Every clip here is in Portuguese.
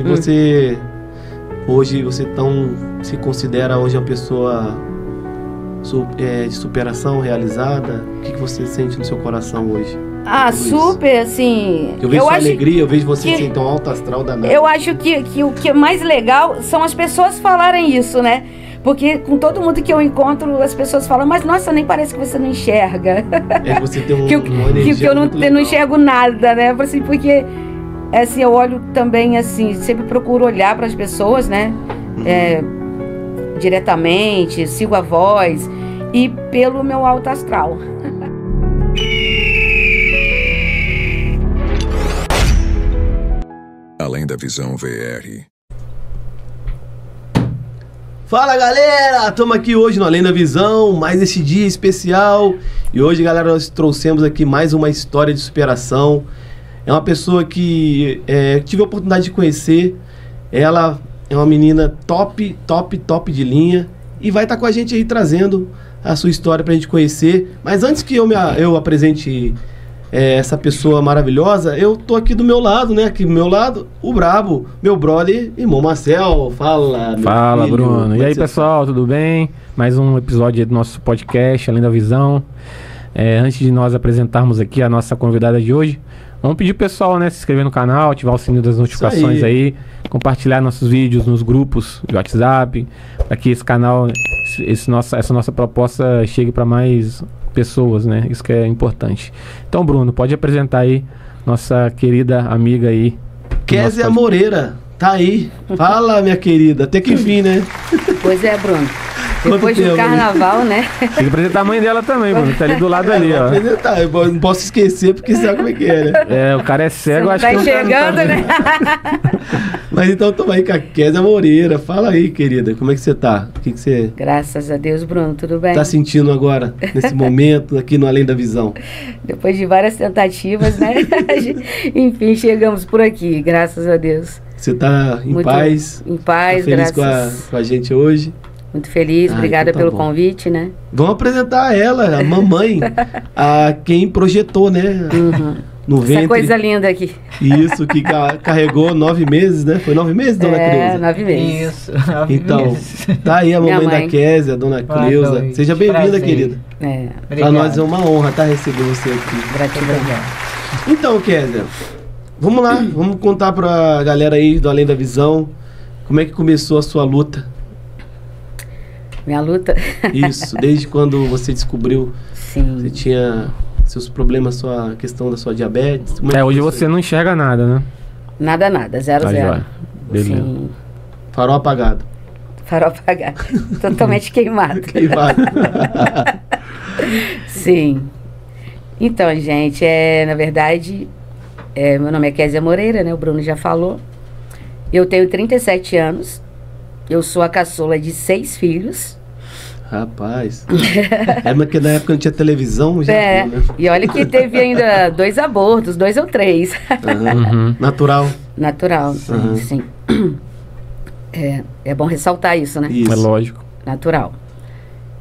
você hoje se considera hoje uma pessoa de superação realizada? O que você sente no seu coração hoje? Ah, super, assim... Eu vejo sua alegria, eu vejo você assim, tão alto astral danado. Eu acho que o que é mais legal são as pessoas falarem isso, né? Porque com todo mundo que eu encontro, as pessoas falam, mas nossa, nem parece que você não enxerga. Você tem uma energia que eu não enxergo nada, né? Assim, porque assim, eu olho também, assim, sempre procuro olhar para as pessoas, né? Diretamente, sigo a voz e pelo meu alto astral. Além da Visão VR. Fala galera, estamos aqui hoje no Além da Visão, mais esse dia especial. E hoje, galera, nós trouxemos aqui mais uma história de superação. É uma pessoa que tive a oportunidade de conhecer. Ela é uma menina top de linha. E vai estar com a gente aí trazendo a sua história pra gente conhecer. Mas antes que eu apresente essa pessoa maravilhosa, eu tô aqui do meu lado, né? Aqui do meu lado, o brabo, meu brother, irmão Marcel. Fala, meu Fala, filho. Bruno. E aí, pessoal, tudo bem? Mais um episódio aí do nosso podcast, Além da Visão. Antes de nós apresentarmos aqui a nossa convidada de hoje, vamos pedir pro pessoal, né, se inscrever no canal, ativar o sininho das notificações aí, compartilhar nossos vídeos nos grupos de WhatsApp, para que esse canal, essa nossa proposta chegue para mais pessoas, né? Isso que é importante. Então, Bruno, pode apresentar aí nossa querida amiga aí. Kézia Moreira, tá aí. Fala, minha querida. Até que enfim, né? Pois é, Bruno. Depois do carnaval, né? Tem que apresentar a mãe dela também, Bruno. Tá ali do lado ali, ó. Apresentar. Eu não posso esquecer, porque sabe como é que é, né? O cara é cego, acho tá que não enxergando, tá né? Mas então, tamo aí com a Kézia Moreira. Fala aí, querida, como é que você tá? O que você... Graças a Deus, Bruno, tudo bem? Tá sentindo agora, nesse momento, aqui no Além da Visão? Depois de várias tentativas, né? Enfim, chegamos por aqui, graças a Deus. Você tá em paz? Em paz, tá feliz graças... com a gente hoje? Muito feliz, obrigada então tá pelo bom. Convite, né? Vamos apresentar ela, a mamãe, a quem projetou, né? No ventre. Essa coisa linda aqui. Isso, que carregou 9 meses, né? Foi 9 meses, dona Cleusa? 9 meses. Isso, 9 então, meses. Tá aí a mamãe Minha mãe. da Kézia, a dona Cleusa. noite. Seja bem-vinda, Prazer. querida. Pra Obrigado. nós é uma honra, tá? Receber você aqui. Gratidão. Então, Kézia, vamos lá. Vamos contar pra galera aí do Além da Visão como é que começou a sua luta. Minha luta? Isso, desde quando você descobriu Sim. você tinha seus problemas, a questão da sua diabetes. hoje você não enxerga nada, né? Nada, zero, Tá zero. jóia. Beleza. Sim. Farol apagado. Farol apagado. Totalmente queimado. Queimado. Sim. Então, gente, na verdade, meu nome é Kézia Moreira, né? O Bruno já falou. Eu tenho 37 anos. Eu sou a caçula de 6 filhos. Rapaz. Porque na época não tinha televisão já. Né? E olha que teve ainda 2 abortos, 2 ou 3. Natural. Natural, sim. É bom ressaltar isso, né? Isso. É lógico. Natural.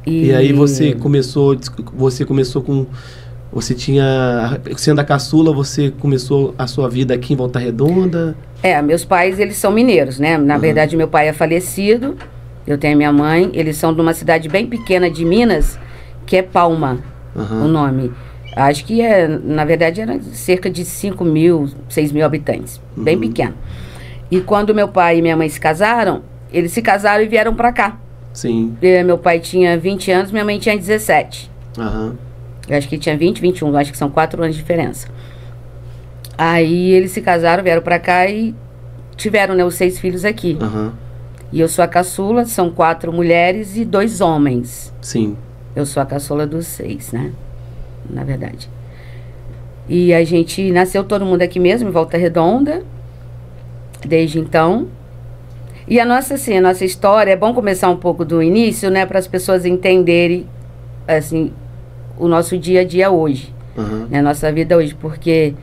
E aí você começou com... Você tinha... Sendo a caçula, você começou a sua vida aqui em Volta Redonda? Meus pais, eles são mineiros, né? Na verdade, meu pai é falecido. Eu tenho minha mãe. Eles são de uma cidade bem pequena de Minas, que é Palma, o nome. Acho que na verdade, era cerca de 5 mil, 6 mil habitantes. Bem pequeno. E quando meu pai e minha mãe se casaram, eles se casaram e vieram pra cá. Sim. Meu pai tinha 20 anos, minha mãe tinha 17. Eu acho que ele tinha 20, 21, acho que são 4 anos de diferença. Aí eles se casaram, vieram pra cá e tiveram, né, os 6 filhos aqui. E eu sou a caçula, são 4 mulheres e 2 homens. Sim. Eu sou a caçula dos 6, né? Na verdade. E a gente nasceu todo mundo aqui mesmo, em Volta Redonda. Desde então. E a nossa história, é bom começar um pouco do início, né? Para as pessoas entenderem, assim, o nosso dia a dia hoje. Né, a nossa vida hoje, porque...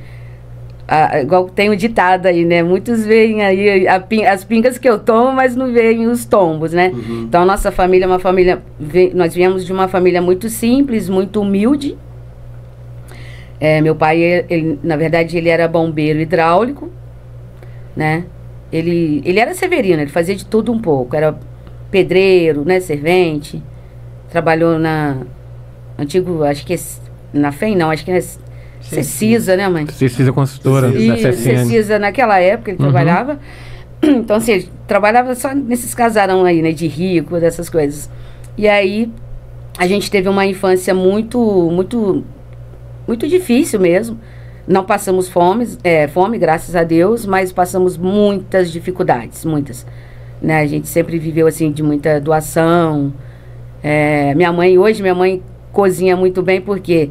igual tem um ditado aí, né? Muitos veem aí as pingas que eu tomo, mas não veem os tombos, né? Então, a nossa família é uma família... Nós viemos de uma família muito simples, muito humilde. Meu pai, na verdade, ele era bombeiro hidráulico, né? Ele era severino, ele fazia de tudo um pouco. Era pedreiro, né, servente. Trabalhou na antigo, acho que é, na FEM não, acho que é Cecisa, né, mãe? Cecisa consultora da E CSN. Cecisa, naquela época, ele trabalhava. Então, assim, ele trabalhava só nesses casarão aí, né, de rico, dessas coisas. E aí, a gente teve uma infância muito difícil mesmo. Não passamos fome, graças a Deus, mas passamos muitas dificuldades, muitas. Né? A gente sempre viveu, assim, de muita doação. Minha mãe cozinha muito bem, porque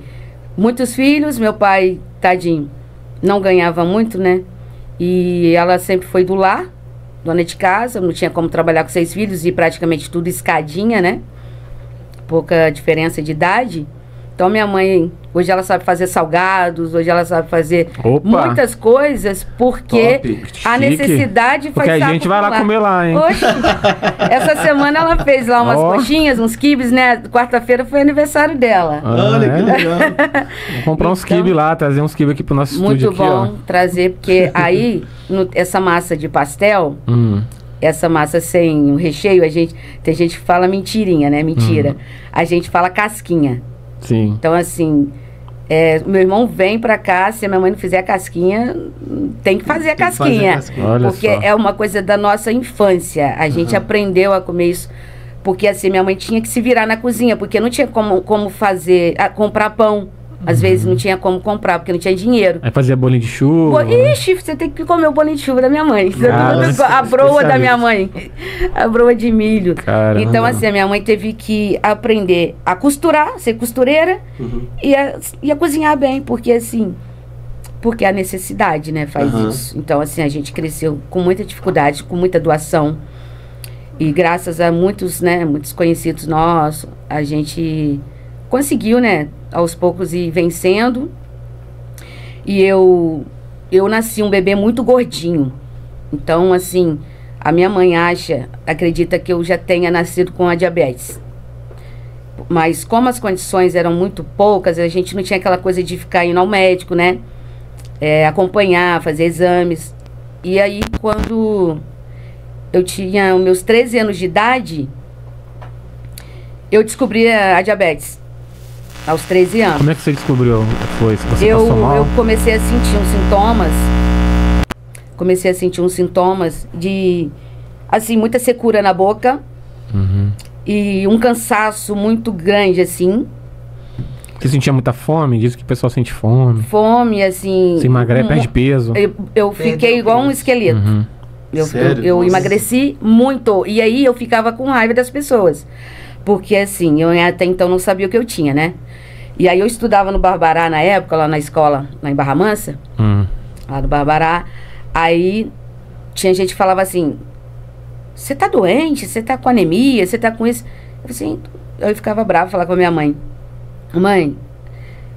muitos filhos, meu pai, tadinho, não ganhava muito, né? E ela sempre foi do lar, dona de casa, não tinha como trabalhar com 6 filhos e praticamente tudo escadinha, né? Pouca diferença de idade. Então, minha mãe, hoje ela sabe fazer salgados, hoje ela sabe fazer muitas coisas, porque a necessidade faz porque a gente vai lá comer lá, hein? Oxe, essa semana ela fez lá umas coxinhas, uns quibes, né? Quarta-feira foi aniversário dela. Olha, que legal. Vamos comprar uns quibes lá, trazer uns quibes aqui pro nosso estúdio aqui, ó. Muito bom trazer, porque aí, essa massa de pastel... Essa massa sem o recheio, tem gente que fala mentirinha, né? Mentira. A gente fala casquinha. Sim. Então, assim, meu irmão vem pra cá, se a minha mãe não fizer a casquinha, tem que fazer a casquinha. Porque é uma coisa da nossa infância. A gente aprendeu a comer isso. Porque, assim, minha mãe tinha que se virar na cozinha, porque não tinha como fazer, comprar pão. Às vezes não tinha como comprar, porque não tinha dinheiro. Aí fazia bolinho de chuva. Ixi, você tem que comer o bolinho de chuva da minha mãe. A broa da minha mãe. A broa de milho. Caramba. Então, assim, a minha mãe teve que aprender a costurar, ser costureira, e a cozinhar bem, porque, assim... Porque a necessidade, né, faz isso. Então, assim, a gente cresceu com muita dificuldade, com muita doação. E graças a muitos conhecidos nossos, a gente conseguiu, né, aos poucos ir vencendo. E eu nasci um bebê muito gordinho. Então, assim, a minha mãe acredita que eu já tenha nascido com a diabetes. Mas como as condições eram muito poucas, a gente não tinha aquela coisa de ficar indo ao médico, né? Acompanhar, fazer exames. E aí, quando eu tinha os meus 13 anos de idade, eu descobri a diabetes. Aos 13 anos. Como é que você descobriu? Foi? Você eu passou mal? Eu comecei a sentir uns sintomas de, assim, muita secura na boca e um cansaço muito grande, assim. Você sentia muita fome? Diz que o pessoal sente fome. Fome, assim... Se emagrece, perde peso. Eu fiquei igual um esqueleto. Eu emagreci muito. E aí eu ficava com raiva das pessoas. Porque, assim, eu até então não sabia o que eu tinha, né? E aí eu estudava no Barbará na época, lá na escola, lá em Barra Mansa. Lá no Barbará. Aí tinha gente que falava assim... Você tá doente? Você tá com anemia? Você tá com isso? Eu ficava brava, falava com a minha mãe. Mãe,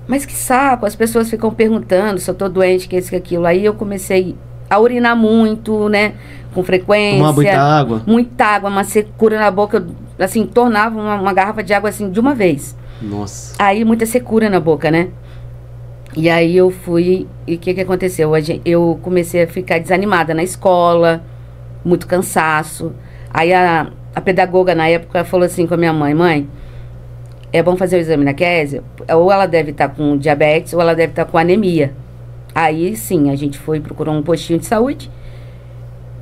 mas que saco, as pessoas ficam perguntando se eu tô doente, que isso, que aquilo. Aí eu comecei a urinar muito, né? Com frequência. Tomar muita água. Muita água, uma secura na boca. Assim, tornava uma garrafa de água assim de uma vez. Nossa. Aí muita secura na boca, né? E aí eu fui... E o que aconteceu? Eu comecei a ficar desanimada na escola, muito cansaço. Aí a pedagoga na época falou assim com a minha mãe: mãe, é bom fazer o exame na Kézia, ou ela deve estar com diabetes, ou ela deve estar com anemia. Aí sim, a gente procurou um postinho de saúde.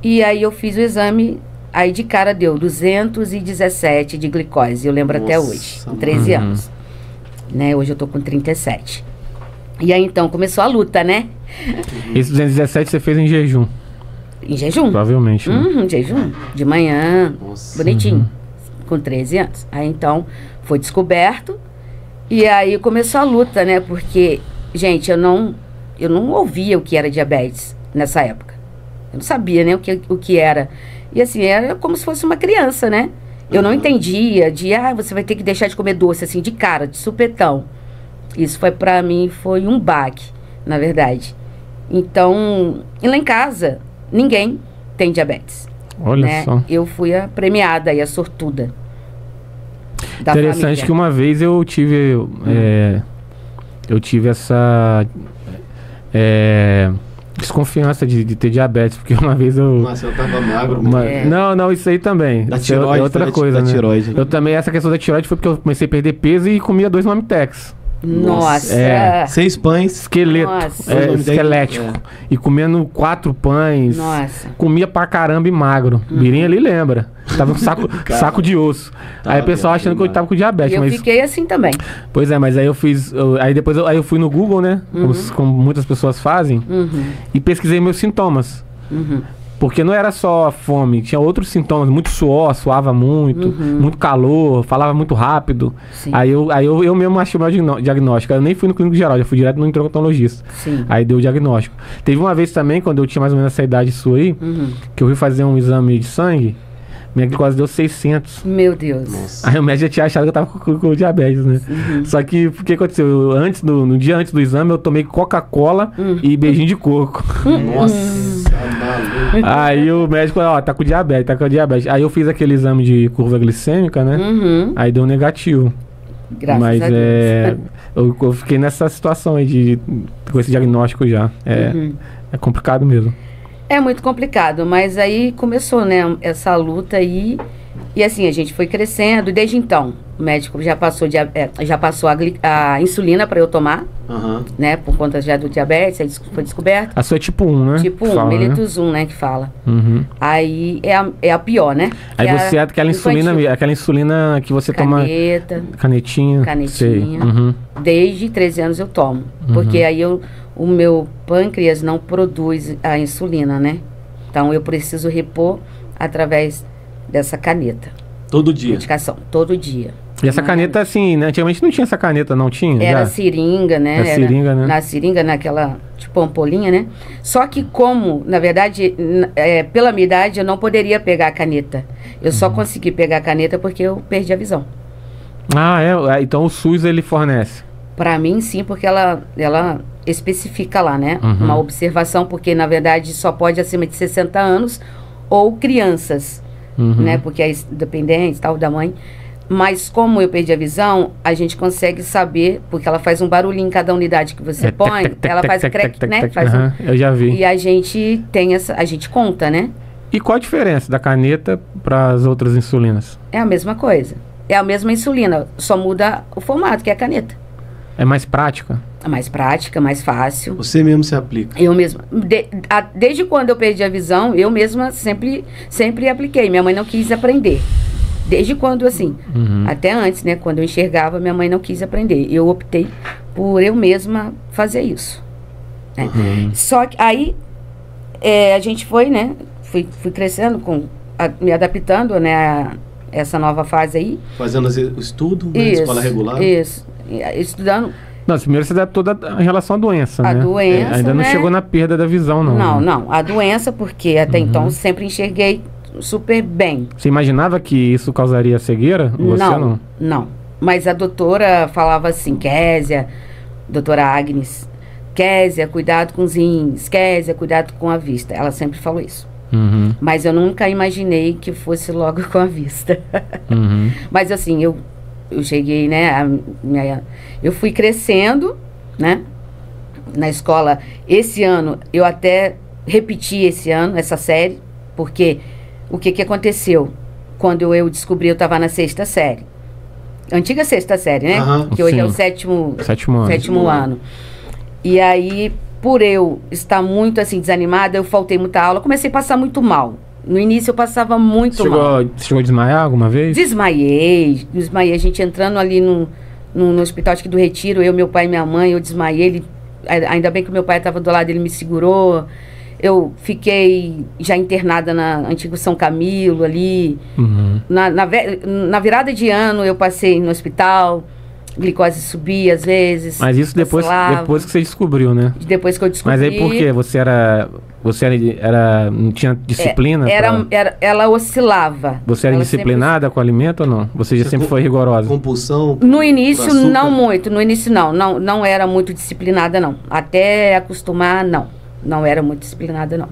E aí eu fiz o exame, aí de cara deu 217 de glicose, eu lembro até hoje, com 13 anos. Né? Hoje eu tô com 37. E aí então começou a luta, né? Esse 217 você fez em jejum? Em jejum. Provavelmente. Né? Em jejum, de manhã, bonitinho, com 13 anos. Aí então foi descoberto e aí começou a luta, né? Porque, gente, eu não ouvia o que era diabetes nessa época. Eu não sabia, né, o que era. E assim, era como se fosse uma criança, né? Eu não entendia você vai ter que deixar de comer doce, assim, de cara, de supetão. Isso pra mim, foi um baque, na verdade. Então, e lá em casa, ninguém tem diabetes. Olha, né? Só. Eu fui a premiada e a sortuda. Interessante família. Que uma vez eu tive essa desconfiança de ter diabetes, porque uma vez eu... Nossa, eu tava magro. Não, isso aí também. Da Isso tiroide, é outra coisa, da né? tiroide. Eu também, essa questão da tiroide foi porque eu comecei a perder peso e comia 2 Mamitex. Nossa. É. 6 pães. Esqueleto. Nossa. Esquelético. É. E comendo 4 pães. Nossa. Comia pra caramba e magro. Birinha ali lembra. Tava com saco de osso. Aí o pessoal achando que eu tava com diabetes. Eu mas... fiquei assim também. Pois é, mas aí eu fiz. Aí depois eu fui no Google, né? Como muitas pessoas fazem. E pesquisei meus sintomas. Porque não era só fome, tinha outros sintomas, muito suor, suava muito, muito calor, falava muito rápido. Sim. Aí eu mesmo achei o meu diagnóstico. Eu nem fui no clínico geral, já fui direto no endocrinologista. Sim. Aí deu o diagnóstico. Teve uma vez também, quando eu tinha mais ou menos essa idade sua aí, que eu fui fazer um exame de sangue, minha glicose deu 600. Meu Deus. Nossa. Aí o médico já tinha achado que eu tava com diabetes, né? Só que o que aconteceu? No dia antes do exame, eu tomei Coca-Cola e beijinho de coco. Nossa, maluco. Aí o médico falou, ó, tá com diabetes. Aí eu fiz aquele exame de curva glicêmica, né? Aí deu negativo. Graças Mas a Deus. eu fiquei nessa situação aí com esse diagnóstico já. É complicado mesmo. É muito complicado, mas aí começou, né, essa luta aí. E assim, a gente foi crescendo. Desde então, o médico já passou a insulina para eu tomar, né, por conta já do diabetes, aí foi descoberto. A sua é tipo 1, né? Tipo 1, Fala, né? mellitus 1, né, que fala. Aí é a pior, né? Aí Que você é aquela insulina que você toma... Canetinha. Sei. Desde 13 anos eu tomo. Porque aí o meu pâncreas não produz a insulina, né? Então eu preciso repor através dessa caneta. Todo dia. Medicação, todo dia. E essa caneta, assim, né? Antigamente não tinha essa caneta, não tinha? Era já? seringa, né? Era seringa, né? Na seringa, naquela, tipo, ampolinha, né? Só que como, na verdade, pela minha idade, eu não poderia pegar a caneta. Eu só consegui pegar a caneta porque eu perdi a visão. Ah, é? Então o SUS, ele fornece? Pra mim, sim, porque ela especifica lá, né? Uma observação, porque, na verdade, só pode acima de 60 anos ou crianças, né? Porque é dependente, tal, da mãe. Mas como eu perdi a visão, a gente consegue saber, porque ela faz um barulhinho em cada unidade que você põe, ela faz crack, né? Faz eu já vi. E a gente tem a gente conta, né? E qual a diferença da caneta para as outras insulinas? É a mesma coisa. É a mesma insulina, só muda o formato, que é a caneta. É mais prática? É mais prática, mais fácil. Você mesmo se aplica. Eu mesma. Desde quando eu perdi a visão, eu mesma sempre apliquei. Minha mãe não quis aprender. Desde quando, assim, até antes, né? Quando eu enxergava, minha mãe não quis aprender. Eu optei por eu mesma fazer isso. Né? Só que aí, a gente foi, né? Fui crescendo, me adaptando, né? A essa nova fase aí. Fazendo o estudo, né? Escola regular. Isso. Estudando. Não, primeiro você adaptou em relação à doença, né? A doença, ainda não né? chegou na perda da visão, não. Não. A doença, porque até então sempre enxerguei super bem. Você imaginava que isso causaria cegueira? Você não. Mas a doutora falava assim, Késia, doutora Agnes, Késia, cuidado com os rins, Késia, cuidado com a vista. Ela sempre falou isso. Mas eu nunca imaginei que fosse logo com a vista. Mas assim, eu cheguei, né, eu fui crescendo, né, na escola. Esse ano, eu até repeti esse ano, essa série, porque o que aconteceu? Quando eu descobri, eu estava na 6ª série. Antiga 6ª série, né? Que hoje é o sétimo ano. E aí, por eu estar muito assim desanimada, eu faltei muita aula, comecei a passar muito mal. No início eu passava muito mal. Você chegou a desmaiar alguma vez? Desmaiei, a gente entrando ali no hospital aqui do Retiro, eu, meu pai e minha mãe, eu desmaiei, ainda bem que meu pai estava do lado, ele me segurou. Eu fiquei já internada na antigo São Camilo ali. Na virada de ano eu passei no hospital, glicose subia às vezes. Mas isso depois que você descobriu, né? Depois que eu descobri. Mas aí por quê? Você não tinha disciplina? Ela oscilava. Você era disciplinada com o alimento ou não? Você já sempre foi rigorosa? Compulsão? No início não muito, não era muito disciplinada não. Até acostumar, não era muito disciplinada não.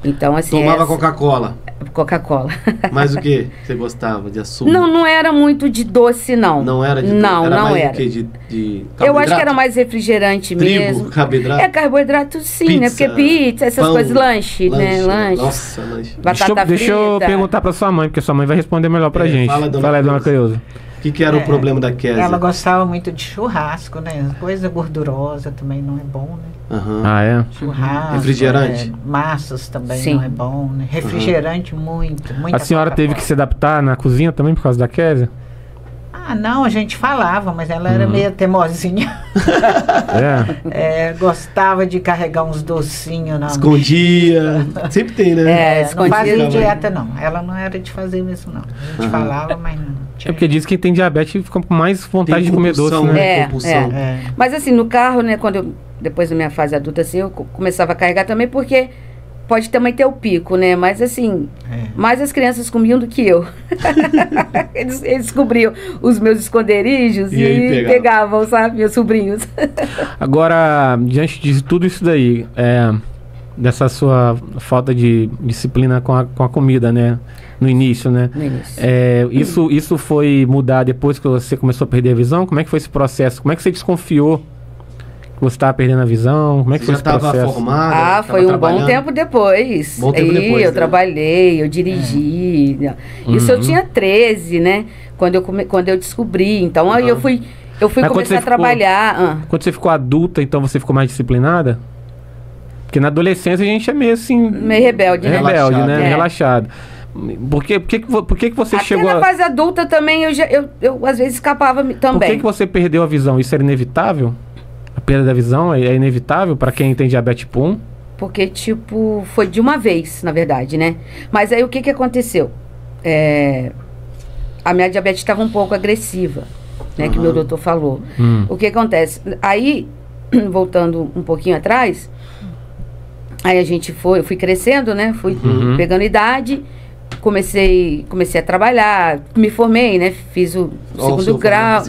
Então assim... Tomava Coca-Cola? Coca-Cola. Mas o que você gostava de açúcar? Não era muito de doce, não. Não era de doce? Não, era não mais era. O quê? De Eu acho que era mais refrigerante mesmo. Carboidrato? É, carboidrato sim, Pizza, né? Porque pizza, essas pão, coisas, lanche, né? Lanche. Nossa, lanche. Batata Deixa eu frita. perguntar pra sua mãe, porque sua mãe vai responder melhor pra gente. Fala aí, dona Creuza. O que era o problema da Kézia? Ela gostava muito de churrasco, né? Coisa gordurosa também não é bom, né? Aham. Ah, é? Churrasco. Refrigerante? Massas também Sim. não é bom, né? Refrigerante muito. Muita A senhora teve que Coca-Cola. se adaptar na cozinha também por causa da Kézia? Ah, não, a gente falava, mas ela era meio teimosinha. Gostava de carregar uns docinhos na Escondia. Sempre tem, né? Não escondia. fazia dieta, não. Ela não era de fazer isso, não. A gente falava, mas não. É porque diz que quem tem diabetes fica com mais vontade Tem de comer doce, compulsão, né? Compulsão. Mas assim, no carro, né, depois da minha fase adulta, assim, eu começava a carregar também, porque pode também ter o pico, né? Mas assim, mais as crianças comiam do que eu. eles descobriam os meus esconderijos E aí e pegavam, sabe, meus sobrinhos. Agora, diante de tudo isso daí, dessa sua falta de disciplina com a comida, né? No início, né? No início. Isso foi mudar depois que você começou a perder a visão? Como é que foi esse processo? Como é que você desconfiou que você estava perdendo a visão? Como é que Você foi já esse processo? estava formada? Foi um bom tempo depois. Bom tempo depois, eu né? trabalhei, eu dirigi. Isso eu tinha 13, né? Quando eu descobri. Então aí eu fui Mas começar a trabalhar. Quando você ficou adulta, então você ficou mais disciplinada? Porque na adolescência a gente é meio assim... Meio rebelde, né? Rebelde, Relaxado. né? É. Relaxado. Por que você Até chegou na fase adulta também eu às vezes escapava também. Por que você perdeu a visão? Isso era inevitável? A perda da visão é inevitável para quem tem diabetes tipo 1? Porque, tipo, foi de uma vez, na verdade, né? Mas aí o que aconteceu? A minha diabetes estava um pouco agressiva, né? Que o meu doutor falou. O que acontece? Aí, voltando um pouquinho atrás, aí eu fui crescendo, né? Fui pegando idade, comecei a trabalhar, me formei, né? Fiz o segundo grau.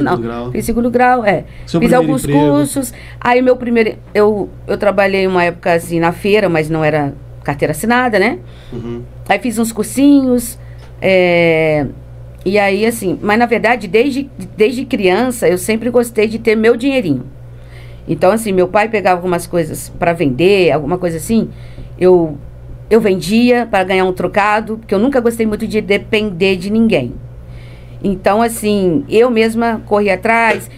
Fiz segundo grau, Fiz alguns cursos. Aí meu primeiro... Eu trabalhei uma época assim na feira, mas não era carteira assinada, né? Aí fiz uns cursinhos. E aí, assim... Mas, na verdade, desde criança, eu sempre gostei de ter meu dinheirinho. Então, assim, meu pai pegava algumas coisas para vender, alguma coisa assim. Eu vendia para ganhar um trocado, porque eu nunca gostei muito de depender de ninguém. Então, assim, eu mesma corria atrás.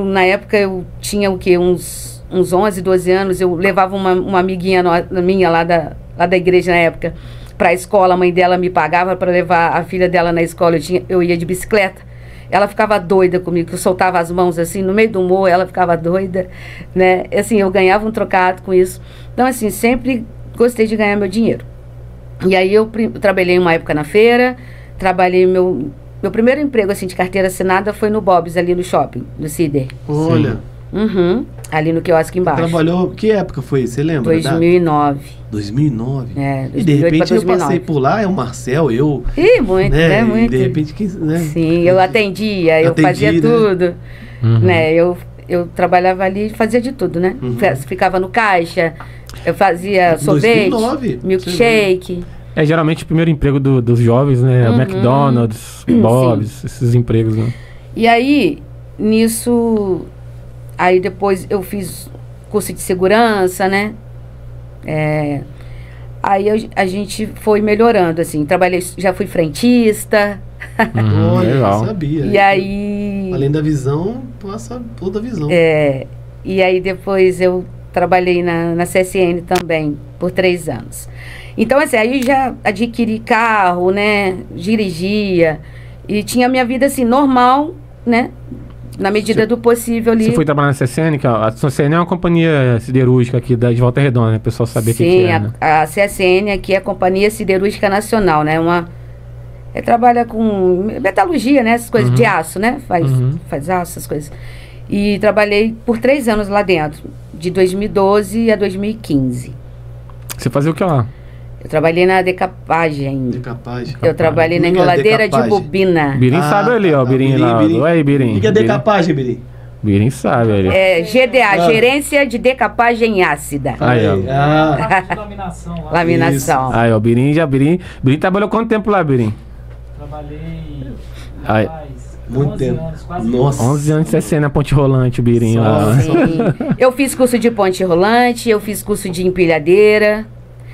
Na época, eu tinha o quê? Uns 11, 12 anos. Eu levava uma amiguinha minha lá da igreja na época para a escola. A mãe dela me pagava para levar a filha dela na escola. Eu ia de bicicleta. Ela ficava doida comigo, eu soltava as mãos assim, no meio do humor, ela ficava doida, né? Assim, eu ganhava um trocado com isso. Então, assim, sempre gostei de ganhar meu dinheiro. E aí eu trabalhei uma época na feira, trabalhei meu primeiro emprego, assim, de carteira assinada foi no Bob's, ali no shopping, no Cider. Olha. Ali no quiosque embaixo. Trabalhou... Que época foi? Você lembra? 2009. 2009? 2008 E de repente pra 2009. eu passei por lá, é o Marcel, eu... Ih, muito, né? E Muito. de repente... Né? Sim, eu atendia, eu fazia né? tudo. Né? Eu trabalhava ali e fazia de tudo, né? Ficava no caixa, eu fazia sorvete, 2009, milkshake. Geralmente o primeiro emprego dos jovens, né? O McDonald's, Bob's, esses empregos, né? E aí, nisso... Aí depois eu fiz curso de segurança, né? Aí a gente foi melhorando, assim. Trabalhei, já fui frentista. Olha, legal. eu sabia. E aí... Além da visão, passa toda a visão. E aí depois eu trabalhei na CSN também, por 3 anos. Então, assim, aí já adquiri carro, né? Dirigia. E tinha a minha vida, assim, normal, né? Na medida do possível ali. Você foi trabalhar na CSN, que a CSN é uma companhia siderúrgica aqui de Volta Redonda, né? O pessoal saber o que é, né? A CSN aqui é a Companhia Siderúrgica Nacional, né? Trabalha com metalurgia, né? Essas coisas de aço, né? Faz aço, essas coisas. E trabalhei por 3 anos lá dentro, de 2012 a 2015. Você fazia o que lá? Eu trabalhei na decapagem. Decapagem. Eu trabalhei na enroladeira de bobina. Birim sabe ali, ó. Birim lá. Birim. Oi, Birim. O que é decapagem, Birim? Birim sabe, ele. É GDA, Gerência de Decapagem Ácida. Aí, ó. Ah, Laminação lá. Laminação. Aí, ó, Birim trabalhou quanto tempo lá, Birim? Trabalhei Aí. faz muito 11 tempo. anos, quase Nossa. 11 anos de CC na Ponte Rolante, o Birim lá. Sim. Eu fiz curso de ponte rolante, eu fiz curso de empilhadeira.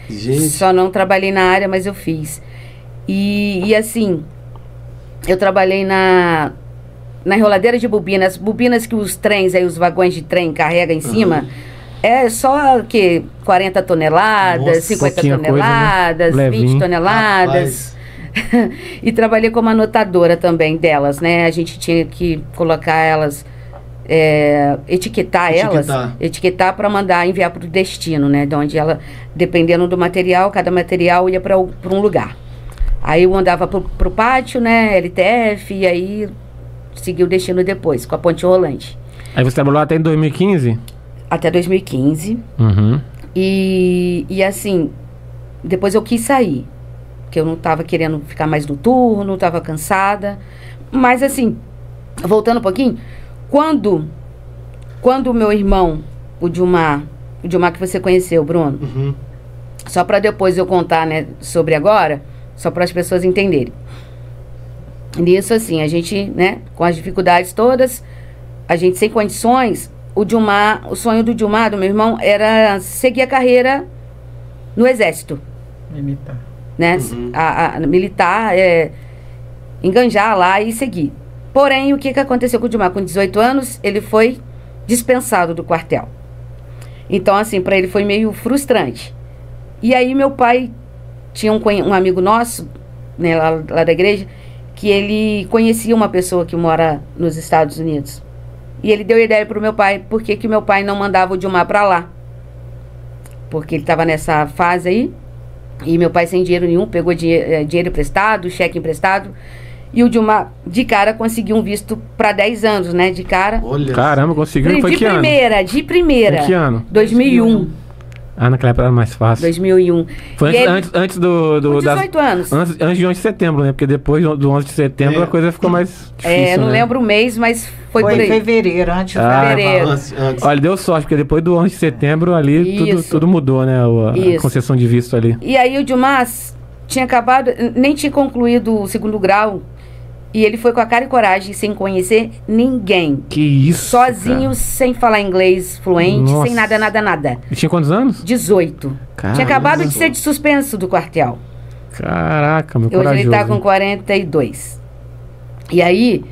Gente. Só não trabalhei na área, mas eu fiz. E assim, eu trabalhei na enroladeira de bobinas. Bobinas que os trens, aí os vagões de trem carregam em cima. É só que 40 toneladas, Nossa, 50 pouquinha coisa, né? toneladas, 20 Levinho. toneladas. E trabalhei como anotadora também delas, né? A gente tinha que colocar elas, etiquetar para mandar enviar para o destino, né? De onde ela, dependendo do material, cada material ia para um lugar. Aí eu andava pro pátio, né? LTF, e aí segui o destino depois, com a ponte rolante. Aí você trabalhou até em 2015? Até 2015. Uhum. E assim, depois eu quis sair. Porque eu não estava querendo ficar mais no turno, estava cansada. Mas assim, voltando um pouquinho, quando o meu irmão, o Dilmar que você conheceu, Bruno, só para depois eu contar, né, sobre agora, só para as pessoas entenderem. Nisso, assim, a gente, né, com as dificuldades todas, a gente sem condições, o sonho do Dilmar, do meu irmão, era seguir a carreira no Exército. Militar. Né? A militar, enganjar lá e seguir. Porém, o que aconteceu com o Dilmar? Com 18 anos, ele foi dispensado do quartel. Então, assim, para ele foi meio frustrante. E aí, meu pai tinha um amigo nosso, né, lá da igreja, que ele conhecia uma pessoa que mora nos Estados Unidos. E ele deu ideia pro meu pai, por que meu pai não mandava o Dilmar para lá. Porque ele estava nessa fase aí. E meu pai sem dinheiro nenhum, pegou dinheiro emprestado, cheque emprestado. E o Dilmar, de cara, conseguiu um visto para 10 anos, né? De cara. Olha. Caramba, conseguiu. Foi De que ano? de primeira. Foi que ano? 2001. Ah, naquela época era mais fácil. 2001. Foi E ele- antes do... Com 18 anos. Antes de 11 de setembro, né? Porque depois do 11 de setembro a coisa ficou mais difícil, não né? lembro o mês, mas foi por Foi em aí. fevereiro, antes do fevereiro. Antes. Olha, deu sorte, porque depois do 11 de setembro ali Isso. tudo mudou, né? A Isso. concessão de visto ali. E aí o Dilmar tinha acabado, nem tinha concluído o segundo grau. E ele foi com a cara e coragem, sem conhecer ninguém. Que isso, Sozinho, cara. sem falar inglês fluente, Nossa. sem nada. E tinha quantos anos? 18. Caramba. Tinha acabado de ser de suspenso do quartel. Caraca, meu Hoje corajoso. ele tá com 42. E aí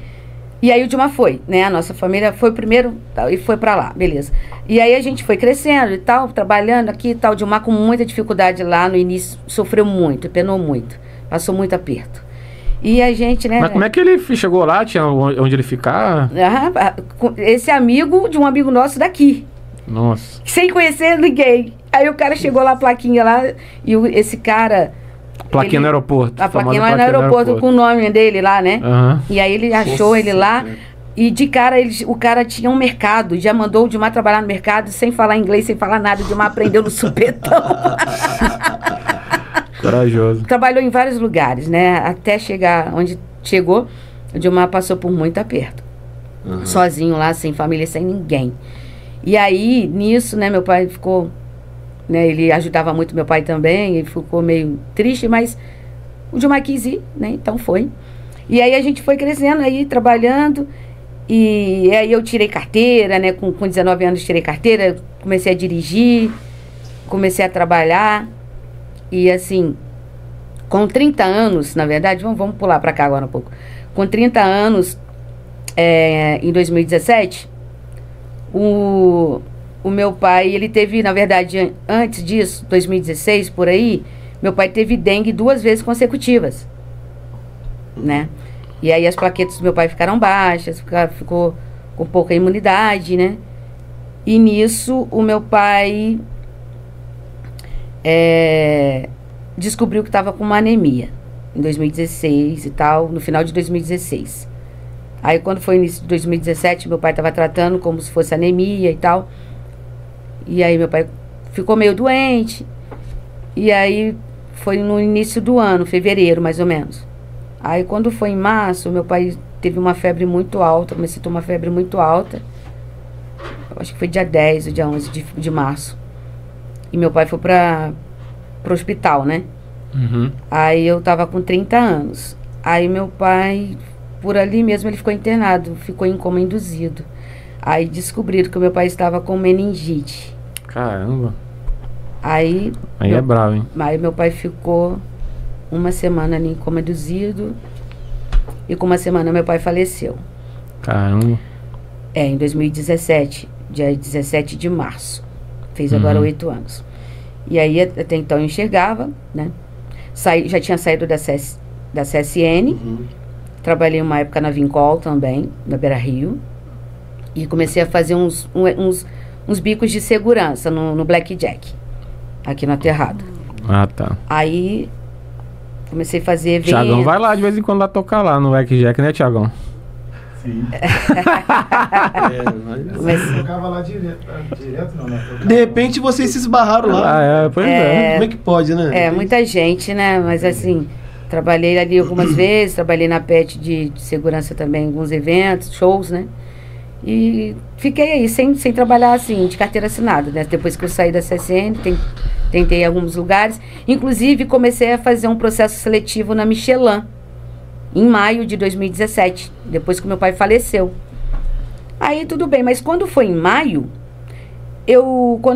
o Dilmar foi, né? A nossa família foi primeiro e foi pra lá, beleza. E aí a gente foi crescendo e tal, trabalhando aqui e tal. O Dilmar com muita dificuldade lá no início, sofreu muito, penou muito. Passou muito aperto. E a gente, né? Mas como é que ele chegou lá? Tinha onde ele ficar? Esse amigo de um amigo nosso daqui. Nossa. Sem conhecer ninguém. Aí o cara chegou lá, a plaquinha lá, e esse cara... Plaquinha no aeroporto. A plaquinha famosa lá no aeroporto com o nome dele lá, né? Aham. E aí ele achou ele lá. E de cara, o cara tinha um mercado. Já mandou o Dilmar trabalhar no mercado sem falar inglês, sem falar nada. O Dilmar aprendeu no supetão. Corajoso. Trabalhou em vários lugares, né? Até chegar onde chegou, o Dilmar passou por muito aperto. Sozinho lá, sem família, sem ninguém. E aí, nisso, né, meu pai ficou... Né, ele ajudava muito meu pai também, ele ficou meio triste, mas o Dilmar quis ir, né? Então foi. E aí a gente foi crescendo aí, trabalhando. E aí eu tirei carteira, né? Com 19 anos tirei carteira, comecei a dirigir, comecei a trabalhar. E assim, com 30 anos, na verdade, vamos pular para cá agora um pouco. Com 30 anos, em 2017, o meu pai, ele teve, na verdade, antes disso, 2016, por aí, meu pai teve dengue 2 vezes consecutivas, né? E aí as plaquetas do meu pai ficaram baixas, ficou com pouca imunidade, né? E nisso, o meu pai descobriu que estava com uma anemia, em 2016 e tal, no final de 2016. Aí, quando foi início de 2017, meu pai estava tratando como se fosse anemia e tal. E aí, meu pai ficou meio doente. E aí, foi no início do ano, fevereiro, mais ou menos. Aí, quando foi em março, meu pai teve uma febre muito alta. Comecei a ter uma febre muito alta. acho que foi dia 10 ou dia 11 de março. E meu pai foi pro hospital, né? Uhum. Aí eu tava com 30 anos. Aí meu pai, por ali mesmo, ele ficou internado, ficou em coma induzido. Aí descobriram que o meu pai estava com meningite. Caramba. Aí Aí é bravo, hein? Aí meu pai ficou uma semana ali em coma induzido. E com uma semana meu pai faleceu. Caramba. Em 2017, dia 17 de março. Fez agora 8 anos. E aí até então eu enxergava, né? Já tinha saído da CSN. Trabalhei uma época na Vincol também, na Beira Rio. E comecei a fazer uns bicos de segurança no Blackjack, aqui no Aterrado. Ah, tá. Aí comecei a fazer eventos. Thiagão vai lá de vez em quando lá tocar lá no Blackjack, né, Thiagão? Sim. Mas, Tocava lá direto não, né? De repente vocês se esbarraram lá. Pois é. Como é que pode, né? muita gente, né? Mas assim, trabalhei ali algumas vezes, trabalhei na PET de segurança também, alguns eventos, shows, né? E fiquei aí, sem trabalhar assim, de carteira assinada, né? Depois que eu saí da CSN, tentei em alguns lugares. Inclusive, comecei a fazer um processo seletivo na Michelin, em maio de 2017, depois que meu pai faleceu. Aí tudo bem, mas quando foi em maio,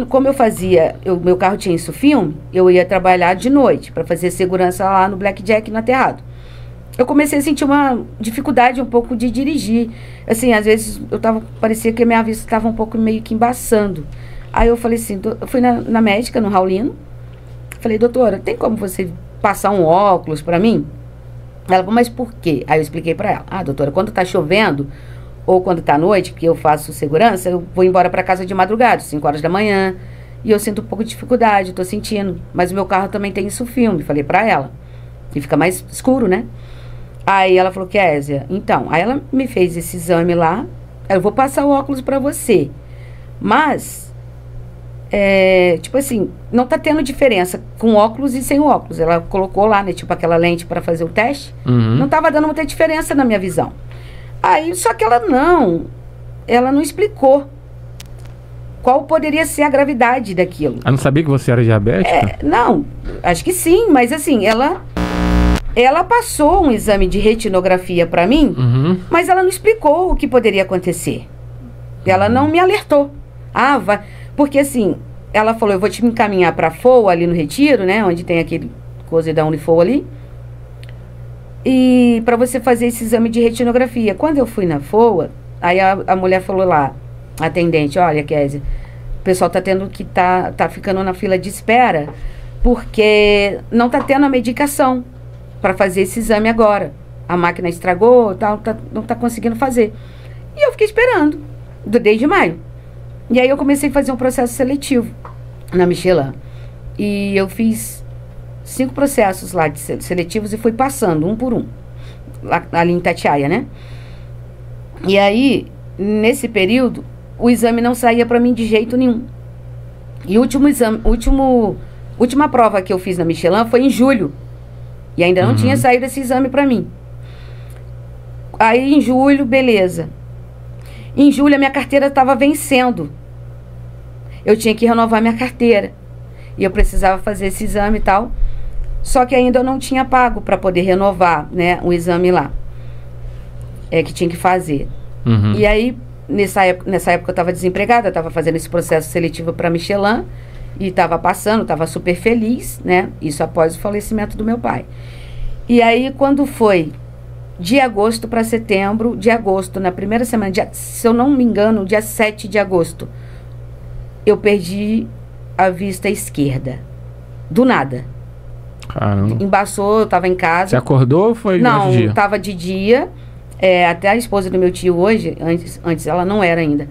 como eu fazia, meu carro tinha isso filme, eu ia trabalhar de noite para fazer segurança lá no Blackjack, no Aterrado. Eu comecei a sentir uma dificuldade um pouco de dirigir. Assim, às vezes parecia que a minha vista estava um pouco meio que embaçando. Aí eu falei assim, eu fui na médica, no Raulino, falei, doutora, tem como você passar um óculos para mim? Ela falou, mas por quê? Aí eu expliquei para ela, doutora, quando tá chovendo, ou quando tá à noite, que eu faço segurança, eu vou embora para casa de madrugada, 5 horas da manhã, e eu sinto um pouco de dificuldade, tô sentindo, mas o meu carro também tem isso filme, falei para ela, e fica mais escuro, né? Aí ela falou, Kézia, então, aí ela me fez esse exame lá, eu vou passar o óculos para você, mas, tipo assim, não tá tendo diferença com óculos e sem óculos, ela colocou lá, né, tipo aquela lente para fazer o teste, não tava dando muita diferença na minha visão. Aí, só que ela não explicou qual poderia ser a gravidade daquilo. Ela não sabia que você era diabética? Não, acho que sim, mas assim, ela passou um exame de retinografia para mim, mas ela não explicou o que poderia acontecer. Ela não me alertou. Vai. Porque assim, ela falou, eu vou te encaminhar para a FOA ali no Retiro, né? Onde tem aquele coisa da Unifoa ali. E para você fazer esse exame de retinografia. Quando eu fui na FOA, aí a mulher falou lá, a atendente, olha, Kézia, o pessoal tá tendo que tá ficando na fila de espera porque não tá tendo a medicação para fazer esse exame agora. A máquina estragou, não tá conseguindo fazer. E eu fiquei esperando, desde maio. E aí eu comecei a fazer um processo seletivo na Michelin. E eu fiz 5 processos lá de seletivos e fui passando, um por um. Ali em Itatiaia, né? E aí, nesse período, o exame não saía para mim de jeito nenhum. E o última prova que eu fiz na Michelin foi em julho. E ainda não tinha saído esse exame para mim. Aí em julho, beleza. Em julho a minha carteira estava vencendo. Eu tinha que renovar minha carteira. E eu precisava fazer esse exame e tal. Só que ainda eu não tinha pago para poder renovar, né, o exame lá. Que tinha que fazer. E aí, nessa época eu estava desempregada, estava fazendo esse processo seletivo para Michelin. E estava passando, estava super feliz, né? Isso após o falecimento do meu pai. E aí, quando foi de agosto para setembro, de agosto, na primeira semana, se eu não me engano, dia 7 de agosto, eu perdi a vista esquerda. Do nada. Caramba. Embaçou, eu estava em casa. Você acordou ou foi Não, de dia? estava de dia. Até a esposa do meu tio hoje, antes ela não era ainda.